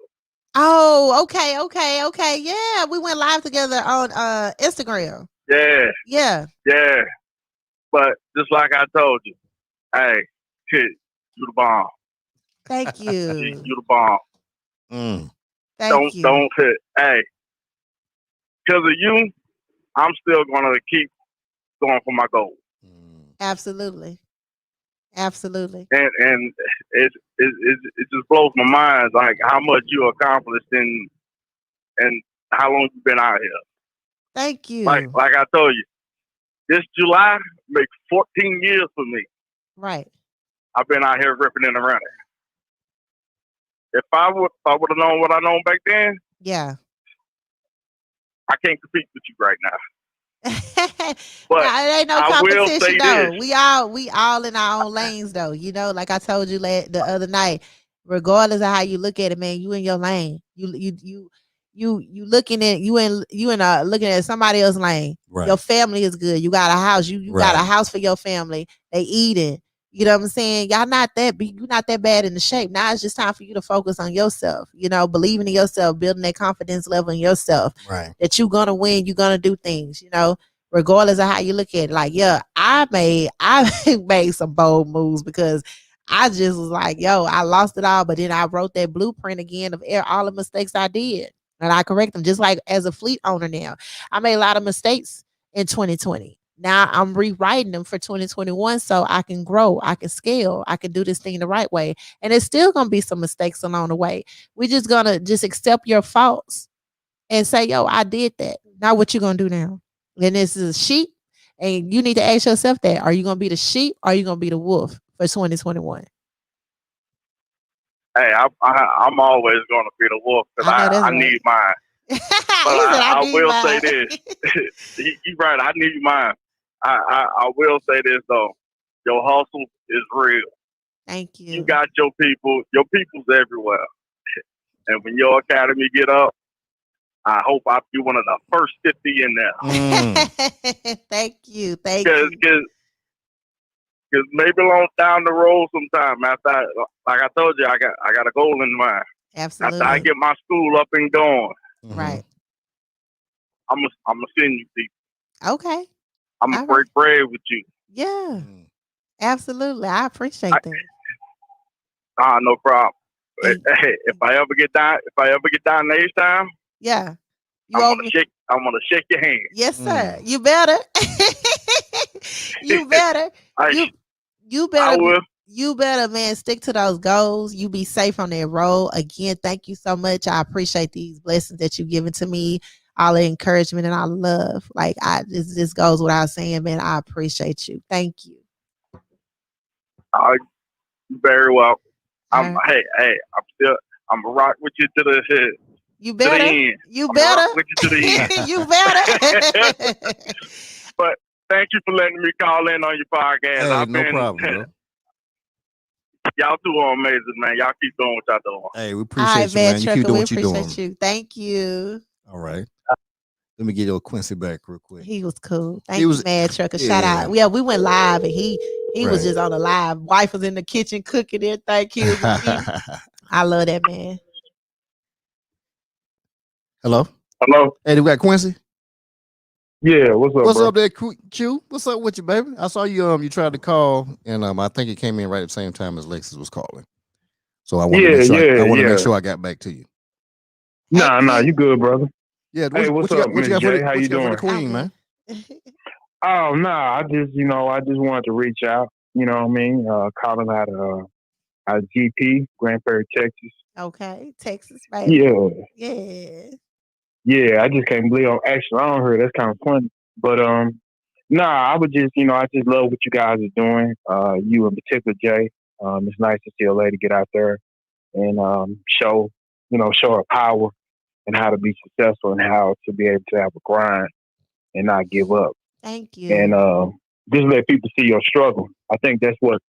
Oh, okay. Yeah, we went live together on Instagram. Yeah. But just like I told you, hey, kid, you the bomb. Thank you. You the bomb. Thank you. Don't hit. Hey, because of you, I'm still gonna keep going for my goal. Absolutely. And it just blows my mind, like how much you accomplished and how long you've been out here. Thank you. Like I told you, this July makes 14 years for me. Right. I've been out here ripping and running. If I would have known what I known back then, yeah, I can't compete with you right now. But it ain't no competition though. This. We all in our own lanes though. You know, like I told you the other night, regardless of how you look at it, man, you in your lane. You looking at looking at somebody else's lane. Right. Your family is good. You got a house. You got a house for your family. They eating. You know what I'm saying? You're not that bad in the shape. Now it's just time for you to focus on yourself. You know, believing in yourself, building that confidence level in yourself. Right. That you're gonna win. You're gonna do things. You know, regardless of how you look at it. Like, yeah, I made some bold moves because I just was like, yo, I lost it all, but then I wrote that blueprint again of all the mistakes I did, and I correct them. Just like as a fleet owner now, I made a lot of mistakes in 2020. Now I'm rewriting them for 2021 so I can grow, I can scale, I can do this thing the right way. And it's still gonna be some mistakes along the way. We're just gonna accept your faults and say, yo, I did that. Now what you gonna do now? And this is a sheep, and you need to ask yourself that: are you gonna be the sheep or are you gonna be the wolf for 2021? Hey, I'm always gonna be the wolf because I need mine. But I will say this: you're right. I need mine. I will say this though: your hustle is real. Thank you. You got your people. Your people's everywhere. And when your academy get up, I hope I'll be one of the first 50 in there. Thank you. Because maybe down the road sometime after, like I told you, I got a goal in mind. Absolutely. After I get my school up and going, right. I'm gonna send you people. Okay. I'm gonna break bread with you. Yeah. Absolutely. I appreciate that. No problem. Hey, if I ever get down to H-Town, yeah, I'm gonna shake your hand. Yes, sir. You better. You better. You better. I will. You better, man, stick to those goals. You be safe on that road. Again, thank you so much. I appreciate these blessings that you've given to me, all the encouragement and all love. Like this goes without saying, man. I appreciate you. Thank you. Oh, very well. All right. I'm rock with you to the head. You To the better. end. You I'm better. rock with you to the end. You better. But thank you for letting me call in on your podcast. Hey, I've no been problem, bro. y'all two are amazing, man. Y'all keep doing what y'all doing. Hey, we All appreciate right, you, man, man. You Trucker. keep doing We what you're doing. appreciate you. Thank you. All right. Let me get your Quincy back real quick. He was cool. Thank He was- you, man, Trucker. yeah. Shout out. Yeah, we went live and he was Right. just on the live. Wife was in the kitchen cooking everything. Kids was eating. I love that, man. Hello. Hello? Hey, we got Quincy. Yeah, what's up, What's bro? up there, Q? What's up with you, baby? I saw you. You tried to call, and I think it came in right at the same time as Lexus was calling. So I want to make sure. I want to make sure I got back to you. Nah, Q. you good, brother. Yeah. Hey, what's up, Miss J? How you For the doing? Queen, man. Oh, nah, I just wanted to reach out. You know what I mean? Calling out of GP, Grand Prairie, Texas. Okay, Texas, baby. Yeah. Yeah. Yeah, I just can't believe I'm actually on her. That's kind of funny. But, I would just, I just love what you guys are doing. You in particular, Jay. It's nice to see a lady get out there and show her power and how to be successful and how to be able to have a grind and not give up. Thank you. And just let people see your struggle. I think that's what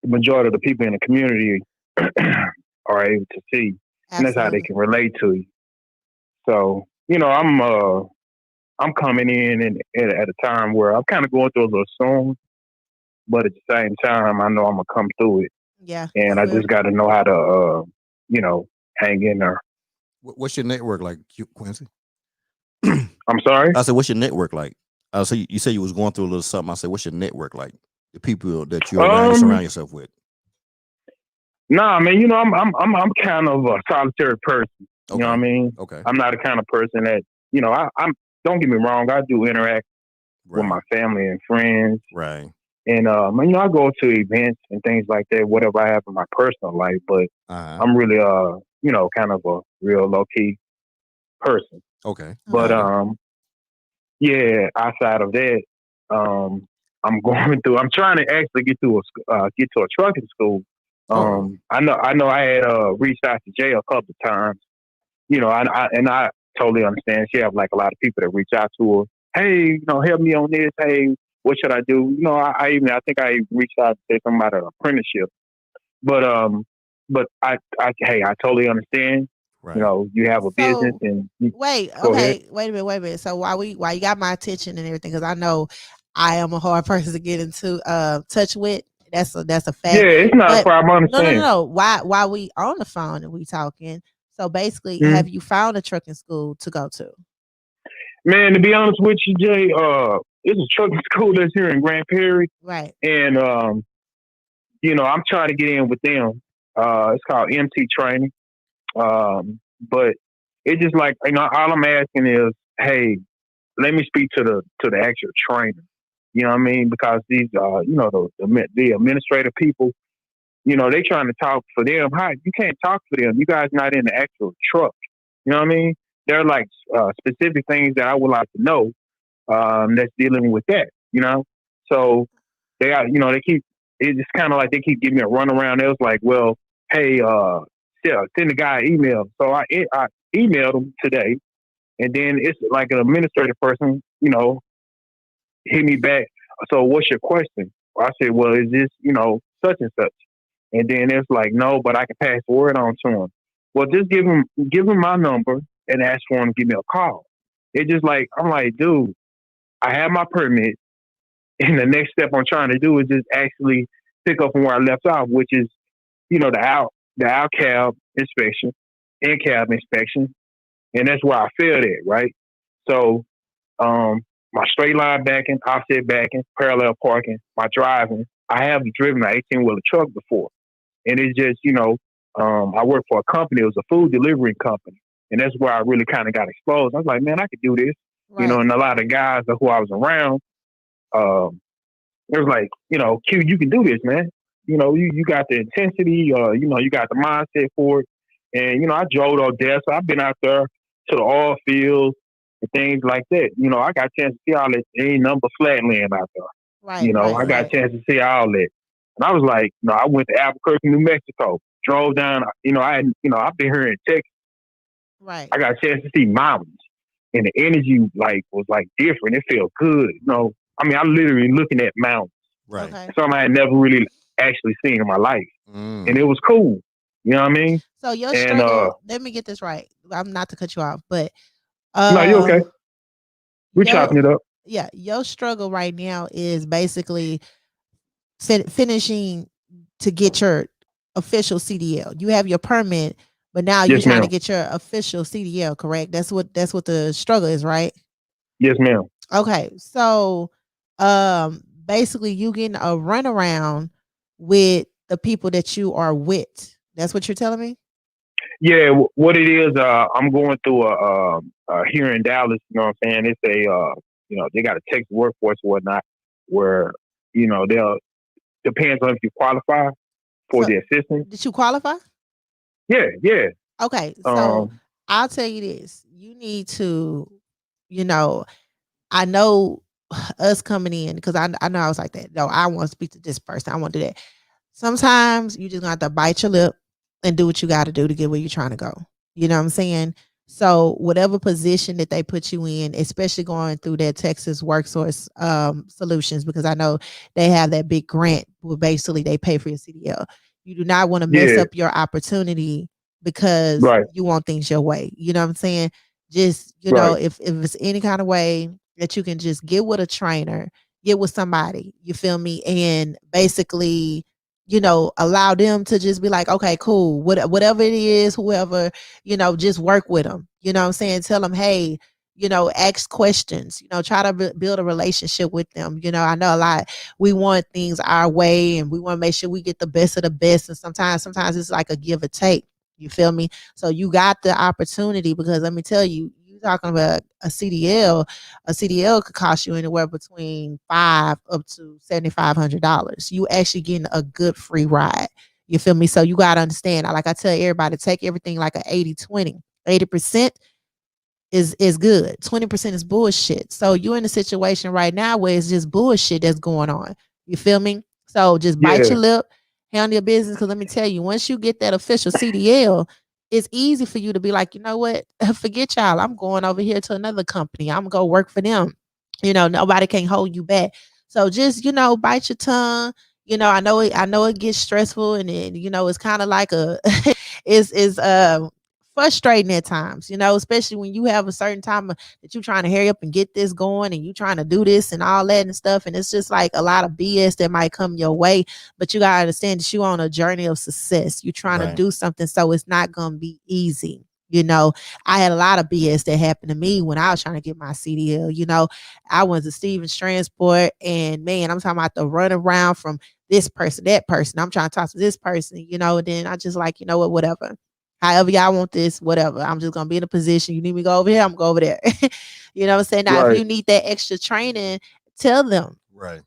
the majority of the people in the community are able to see. Absolutely. And that's how they can relate to you. So, I'm coming in at a time where I'm kind of going through a little storm, but at the same time, I know I'm going to come through it. Yeah. And I just got to know how to, hang in there. What's your network like, Quincy? I'm sorry? I said, what's your network like? So you said you was going through a little something. I said, what's your network like? The people that you surround yourself with. Nah, man. I'm kind of a solitary person. Okay. You know what I mean? Okay. I'm not the kind of person that I'm. Don't get me wrong. I do interact with my family and friends. Right. And I go to events and things like that. Whatever I have in my personal life, but I'm really kind of a real low key person. Okay. But outside of that, I'm trying to actually get to a trucking school. I know I had reached out to Jay a couple of times, I totally understand. She have like a lot of people that reach out to her. Hey, help me on this. Hey, what should I do? I think I reached out to say something about an apprenticeship, but I totally understand. Right. You have a business and wait a minute. So why you got my attention and everything? Because I know I am a hard person to get into touch with. That's a fact. Yeah, it's not a problem. I understand. No. Why we on the phone and we talking? So basically, have you found a trucking school to go to? Man, to be honest with you, Jay, it's a trucking school that's here in Grand Prairie. Right. And I'm trying to get in with them. It's called MT Training. But it's just like, all I'm asking is, hey, let me speak to the actual trainer. You know what I mean? Because these, the administrative people, they trying to talk for them. Hi, you can't talk for them. You guys not in the actual truck. You know what I mean? There are like specific things that I would like to know that's dealing with that. So they are, they keep. It's just kind of like they keep giving me a runaround. It was like, well, hey, send the guy an email. So I emailed him today, and then it's like an administrative person, hit me back. So what's your question? I said, well, is this, such and such? And then it's like, no, but I can pass the word on to him. Well, just give him my number and ask for him to give me a call. It's just like, I'm like, dude, I have my permit. And the next step I'm trying to do is just actually pick up from where I left off, which is, the out cab inspection, in cab inspection. And that's where I failed at, right? So, my straight line backing, offset backing, parallel parking, my driving. I have driven an 18-wheeler truck before. And it's just, I worked for a company. It was a food delivery company. And that's where I really kind of got exposed. I was like, man, I could do this. Right. And a lot of guys who I was around, it was like, Q, you can do this, man. You got the intensity, you got the mindset for it. And, I drove Odessa. I've been out there to the oil fields and things like that. I got a chance to see all that. There ain't number flatland out there. Right. I got a chance to see all that. And I was like, I went to Albuquerque, New Mexico, drove down. I've been here in Texas. Right. I got a chance to see mountains, and the energy was different. It felt good. I mean, I'm literally looking at mountains, Right. Okay. something I had never really actually seen in my life, and it was cool. You know what I mean? So your And struggle, let me get this right. I'm not to cut you off, but no, you okay? We're chopping it up. your struggle right now is basically finishing to get your official CDL. You have your permit, but now you're Yes, trying to ma'am. get your official CDL, correct? That's what the struggle is, right? Yes, ma'am. Okay. So basically you getting a runaround with the people that you are with. That's what you're telling me? Yeah, what it is, I'm going through here in Dallas. You know what I'm saying? It's they got a Texas workforce or whatnot, where they'll depends on if you qualify for So the assistance. did you qualify? Yeah, yeah. Okay. So Um, I'll tell you this. You need to, you know, I know us coming in because I know I was like that. No, I want to speak to this person. I want to do that. Sometimes you just gonna have to bite your lip and do what you got to do to get where you're trying to go. You know what I'm saying? So whatever position that they put you in, especially going through their Texas Workforce Solutions, because I know they have that big grant where basically they pay for your CDL. You do not want to mess yeah, up your opportunity because right, you want things your way. You know what I'm saying? Just right. if it's any kind of way that you can just get with a trainer, get with somebody, you feel me, and basically allow them to just be like, okay, cool, whatever it is, whoever, just work with them. You know what I'm saying? Tell them, hey, ask questions, try to build a relationship with them. I know a lot, we want things our way and we want to make sure we get the best of the best. And sometimes it's like a give or take. You feel me? So you got the opportunity because let me tell you, you talking about a CDL could cost you anywhere between $500 up to $7,500. You actually getting a good free ride. You feel me? So you gotta understand. Like I tell everybody, take everything like an 80-20. 80% is good. 20% is bullshit. So you're in a situation right now where it's just bullshit that's going on. You feel me? So just bite Yeah, your lip, handle your business. Cause let me tell you, once you get that official CDL, it's easy for you to be like, you know what? Forget y'all. I'm going over here to another company. I'm gonna go work for them. Nobody can hold you back. So just, bite your tongue. I know it gets stressful and it's kind of like a it's frustrating at times, especially when you have a certain time that you're trying to hurry up and get this going and you trying to do this and all that and stuff. And it's just like a lot of BS that might come your way. But you gotta understand that you're on a journey of success. You're trying to Right. do something, so it's not gonna be easy. I had a lot of BS that happened to me when I was trying to get my CDL. I went to Stevens Transport and man, I'm talking about the run around from this person, that person. I'm trying to talk to this person, and then I just like, whatever. However y'all want this, whatever. I'm just gonna be in a position. You need me to go over here, I'm gonna go over there. You know what I'm saying? Now, if right. you need that extra training, tell them, Right.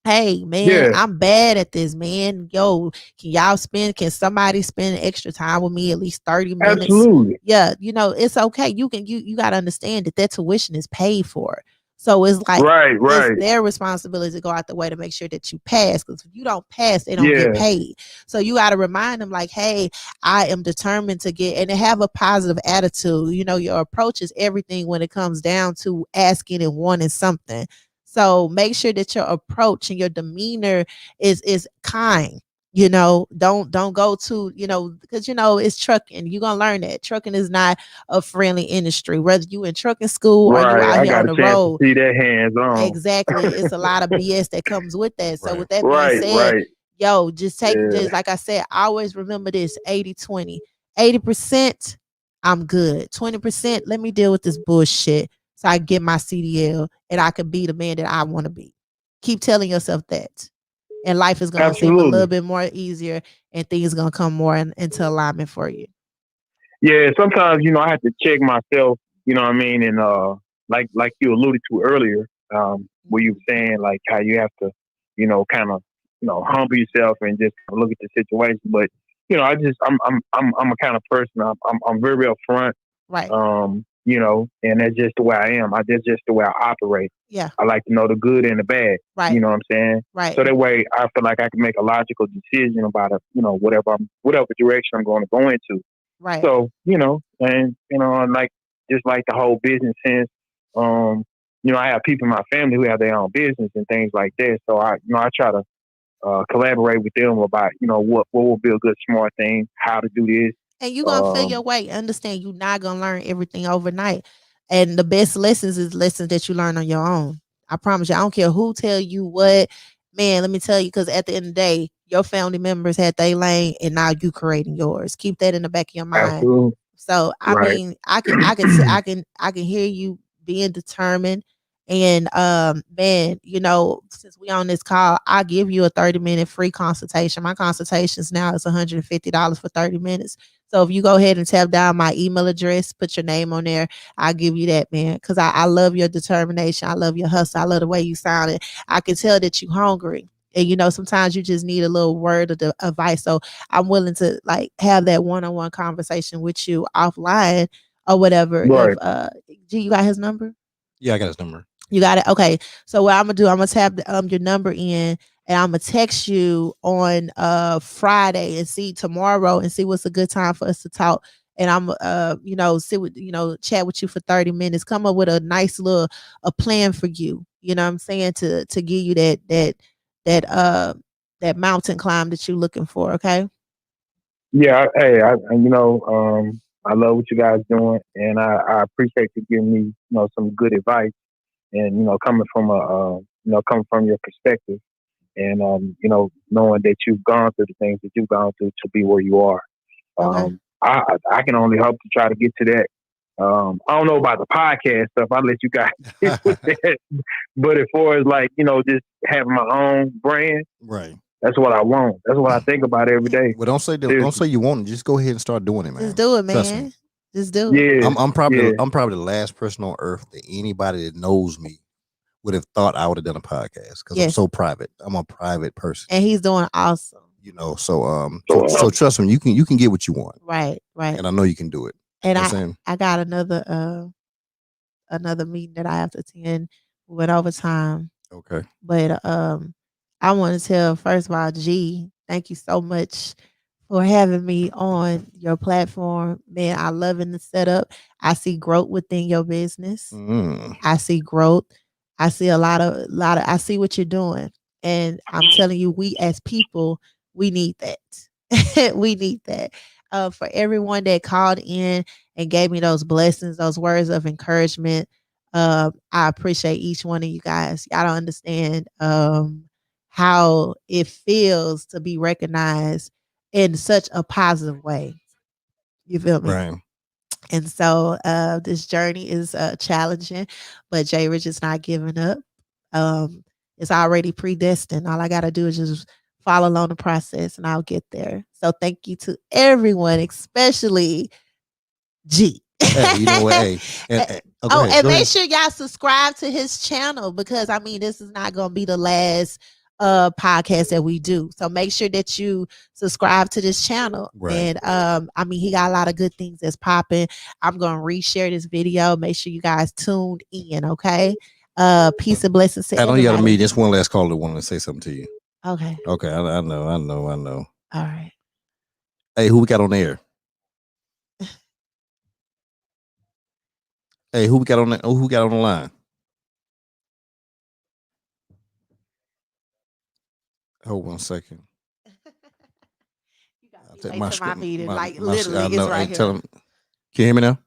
hey man, Yeah, I'm bad at this, man. Yo, can somebody spend extra time with me, at least 30 minutes? absolutely. Yeah, it's okay. You gotta understand that tuition is paid for. So it's like Right, it's right. their responsibility to go out the way to make sure that you pass. Because if you don't pass, they don't get Yeah, paid. So you got to remind them like, hey, I am determined to get, and to have a positive attitude. Your approach is everything when it comes down to asking and wanting something. So make sure that your approach and your demeanor is kind. Don't go to, because it's trucking. You're gonna learn that. Trucking is not a friendly industry, whether you in trucking school or you right. out I here got on a the chance to road. see that hands on. Exactly. It's a lot of BS that comes with that. So Right. with that being Right, said, right. yo, just take, Yeah, just like I said, always remember this 80-20. 80%, I'm good. 20%, let me deal with this bullshit so I can get my CDL and I can be the man that I want to be. Keep telling yourself that. And life is going to seem a little absolutely. bit more easier and things going to come more into alignment for you. Yeah, sometimes I have to check myself. You know what I mean? And like you alluded to earlier, where you were saying like how you have to, kind of, humble yourself and just look at the situation. But I just I'm a kind of person. I'm very upfront. Right. Um, and that's just the way I am. That's just the way I operate. Yeah. I like to know the good and the bad. Right. You know what I'm saying? Right. So that way, I feel like I can make a logical decision about whatever direction I'm going to go into. Right. So and like just like the whole business sense, I have people in my family who have their own business and things like that. So I try to collaborate with them about what will be a good smart thing, how to do this. And you're gonna feel your way. Understand you're not gonna learn everything overnight. And the best lessons is lessons that you learn on your own. I promise you, I don't care who tell you what. Man, let me tell you, because at the end of the day, your family members had their lane and now you creating yours. Keep that in the back of your mind. Absolutely. So I Right. mean, I can hear you being determined. And man, since we on this call, I'll give you a 30-minute free consultation. My consultations now is $150 for 30 minutes. So if you go ahead and tap down my email address, put your name on there, I'll give you that, man. Because I love your determination. I love your hustle. I love the way you sounded. I can tell that you're hungry. And sometimes you just need a little word of advice. So I'm willing to like have that one-on-one conversation with you offline or whatever. Right. If G, you got his number? Yeah, I got his number. You got it. Okay. So what I'm gonna do, I'm gonna tap your number in, and I'm gonna text you on Friday and see tomorrow and see what's a good time for us to talk. And I'm see what chat with you for 30 minutes. Come up with a nice little a plan for you. You know what I'm saying, to give you that mountain climb that you're looking for. Okay. Yeah. Hey, I love what you guys doing, and I appreciate you giving me some good advice. And coming from your perspective, and knowing that you've gone through the things that you've gone through to be where you are. Okay. I can only hope to try to get to that. I don't know about the podcast stuff. I'll let you guys get with that. But as far as just having my own brand, Right. that's what I want. That's what I think about every day. Well, don't say you want it. Just go ahead and start doing it, man. Just do it, Trust man. me. Just do it. Yeah. I'm probably the last person on earth that anybody that knows me would have thought I would have done a podcast because I'm so private. I'm a private person, and he's doing awesome. So trust me, you can get what you want. Right. And I know you can do it. And I got another meeting that I have to attend. We went over time. Okay. But I want to tell, first of all, G, thank you so much for having me on your platform. Man, I love in the setup. I see growth within your business. I see growth. I see a lot of I see what you're doing. And I'm telling you, we as people, we need that. We need that. For everyone that called in and gave me those blessings, those words of encouragement, I appreciate each one of you guys. Y'all don't understand how it feels to be recognized in such a positive way. You feel me? Right. And so this journey is challenging, but Jay Rich is not giving up. It's already predestined. All I got to do is just follow along the process and I'll get there. So thank you to everyone, especially G. Hey, you know what? Hey, and make sure y'all subscribe to his channel, because I mean, this is not going to be the last podcast that we do. So make sure that you subscribe to this channel. Right. And I mean, he got a lot of good things that's popping. I'm going to reshare this video. Make sure you guys tuned in. Okay. Peace and blessings to everybody. I know you got to meet. Just one last caller that wanted to say something to you. Okay. I know. All right. Hey, who we got on air? Hey, who we got on the, who got on the line? Hold 1 second. You got to take my meeting. Like literally, it's right here. Tell him. Can you hear me now?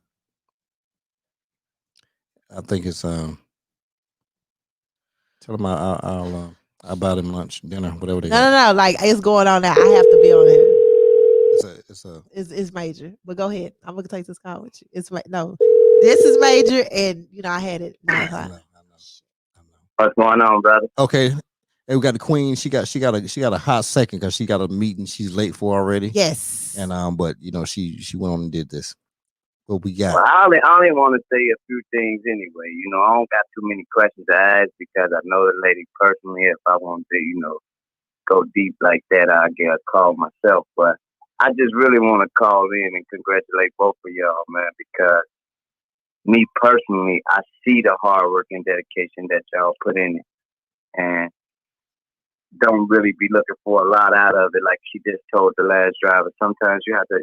I think it's Tell him I'll buy them lunch, dinner, whatever they got. No. Like it's going on now. I have to be on here. It's major. But go ahead. I'm gonna take this call with you. This is major, and I had it 9 o'clock. I know. What's going on, brother? Okay. Hey, we got the queen. She got a hot second because she got a meeting she's late for already. Yes. And but she went on and did this. What we got? Well, I only want to say a few things anyway. I don't got too many questions to ask because I know the lady personally. If I want to, go deep like that, I'll get a call myself. But I just really want to call in and congratulate both of y'all, man, because me personally, I see the hard work and dedication that y'all put in it, and don't really be looking for a lot out of it. Like she just told the last driver, sometimes you have to,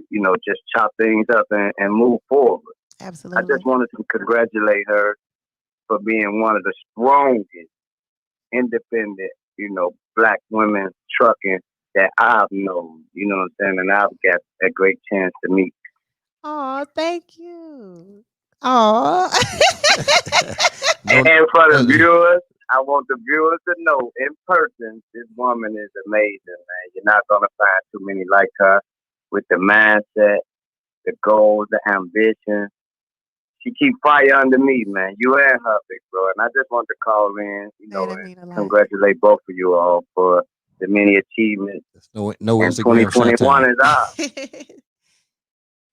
just chop things up and move forward. Absolutely. I just wanted to congratulate her for being one of the strongest, independent, black women trucking that I've known. You know what I'm saying? And I've got a great chance to meet. Oh, thank you. Oh. And for the viewers, I want the viewers to know in person, this woman is amazing, man. You're not going to find too many like her with the mindset, the goals, the ambition. She keep fire under me, man. You and her, big bro. And I just want to call in, and congratulate both of you all for the many achievements. No and Instagram 2021 is out.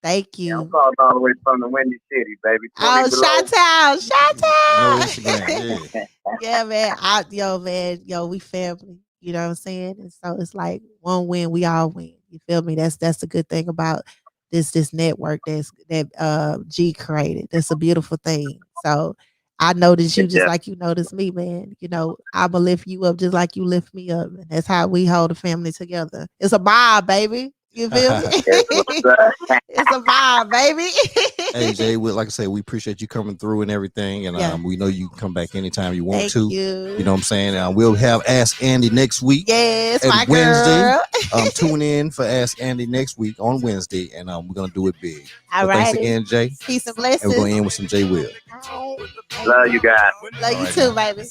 Thank you. Yeah, I'm calling all the way from the Windy City, baby. Oh, Chi-Town. No Instagram, yeah, man. We family. You know what I'm saying? And so it's like one win, we all win. You feel me? That's the good thing about this network that G created. That's a beautiful thing. So I notice you just like you notice me, man. I'ma lift you up just like you lift me up. And that's how we hold the family together. It's a vibe, baby. You feel me? It's a vibe, baby. Hey Jay, like I said, we appreciate you coming through and everything, and we know you can come back anytime you want to. You know what I'm saying? We'll have Ask Andy next week. Yes, my Wednesday. Girl. Tune in for Ask Andy next week on Wednesday, and we're gonna do it big. All right. Thanks again, Jay. Peace and blessings. And we're gonna end with some Jay Will. Right. Love you guys. Love you too, baby.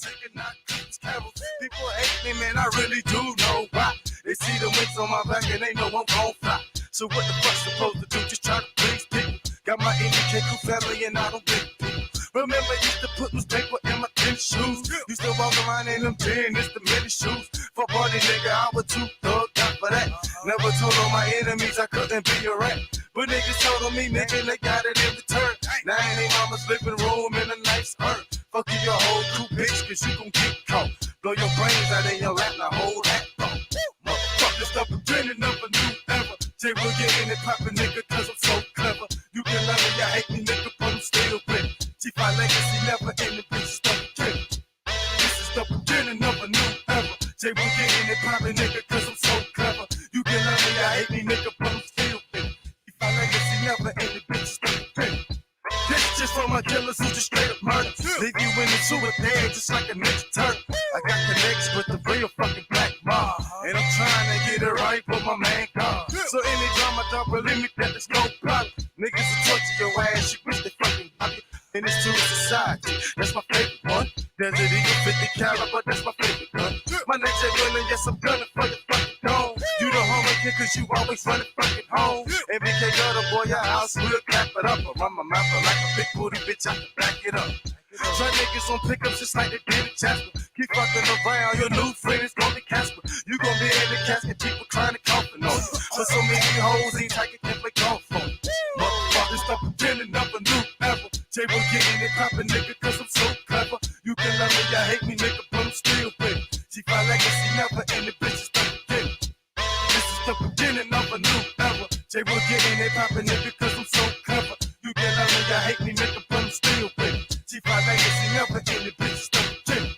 People hate me, man. I really do know why. They see the wings on my back and they know I'm gon' fly. So what the fuck supposed to do? Just try to please people. Got my indicate family and I don't get people. Remember, used to put newspaper in my thin shoes. Used to walk around in them tennis, the mini shoes. For party nigga, I was too thugged out for that. Never told all my enemies I couldn't be a rat. But niggas told on me, nigga, they got it in return. Now in they mama's living room in a nice urn. Fuck you, your whole crew, bitch, cause you gon' get caught. Blow your brains out in your lap, now hold that thought. Motherfuckers stop pretending of a new era. Jay will get in and poppin', nigga, cause I'm so clever. You can love me, you hate me, nigga, but I'm still with it. G5 legacy never ending, bitch, stop again. This is the beginning of a new era. Jay will get in and poppin', nigga, cause I'm so clever. You can love me, you hate me, nigga, but I'm still with it. G5 legacy never ending, bitch, stop again. This just for my killers who just straight up murder. Leave you in the sewer dead just like a ninja turtle. I got connections with the real fucking black mob. And I'm trying to get it right for my man God. So any drama, don't believe me that there's no problem. Niggas will torture your ass, you wish they fucking got you. And it's to society, that's my favorite one. There's an Eagle 50 caliber, that's my favorite gun. My name's Jay Willen, yes I'm gunning for your fucking dome. You the homie kid cause you always running fucking home. And BK got a boy, your house will clap it up. I run my mouth like a big booty bitch, I can back it up. Try niggas on pickups just like they did in Jasper. Keep fucking around, your new friend is gonna be Casper. You gonna be in the casket, people trying to coffin on you. But so many hoes ain't like it can't play golf for you. Motherfuckers stop pretending of a new ever. Jay will get in and poppin', nigga, cause I'm so clever. You can love me, you hate me, nigga, but I'm still with it. G5 legacy never ending, bitches stop beginning. This is the beginning of a new era. Jay will get in and poppin', nigga, cause I'm so clever. You can love me, you hate me, nigga, but I'm still with it. G5 legacy never ending, bitches stop beginning.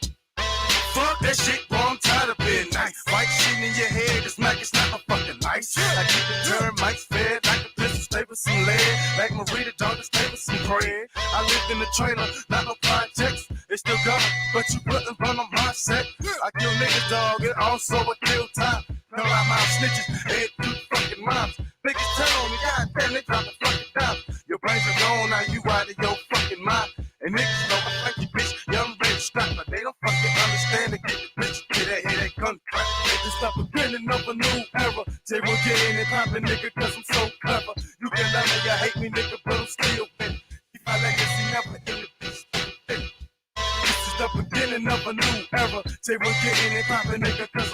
Fuck that shit, bro, I'm tired of being nice. White shit in your head, this mic is not a fucking lice. I keep the termites fed like a pistol, stay with some lead. Like Marita, dog, stay with some bread. I lived in the trailer, not no projects. It's still got but you wouldn't run on my set. I kill niggas, dog, and also I kill time. No, I'm out snitches, head through fucking moms. Niggas tell on me, goddamn, they drop the fucking dime. Your brains are gone, now you out of your fucking mind. And niggas know I like you, bitch, young ready strap, but they don't fucking understand to get the bitch, get that head, that gun crack. Niggas stop beginning of a new era. Jay will get in and poppin', nigga, cause I'm so clever. You can love me, you hate me, nigga, but I'm still winning. If I legacy never in the bitch, this is the beginning of a new era. Jay will get in and poppin', nigga, cause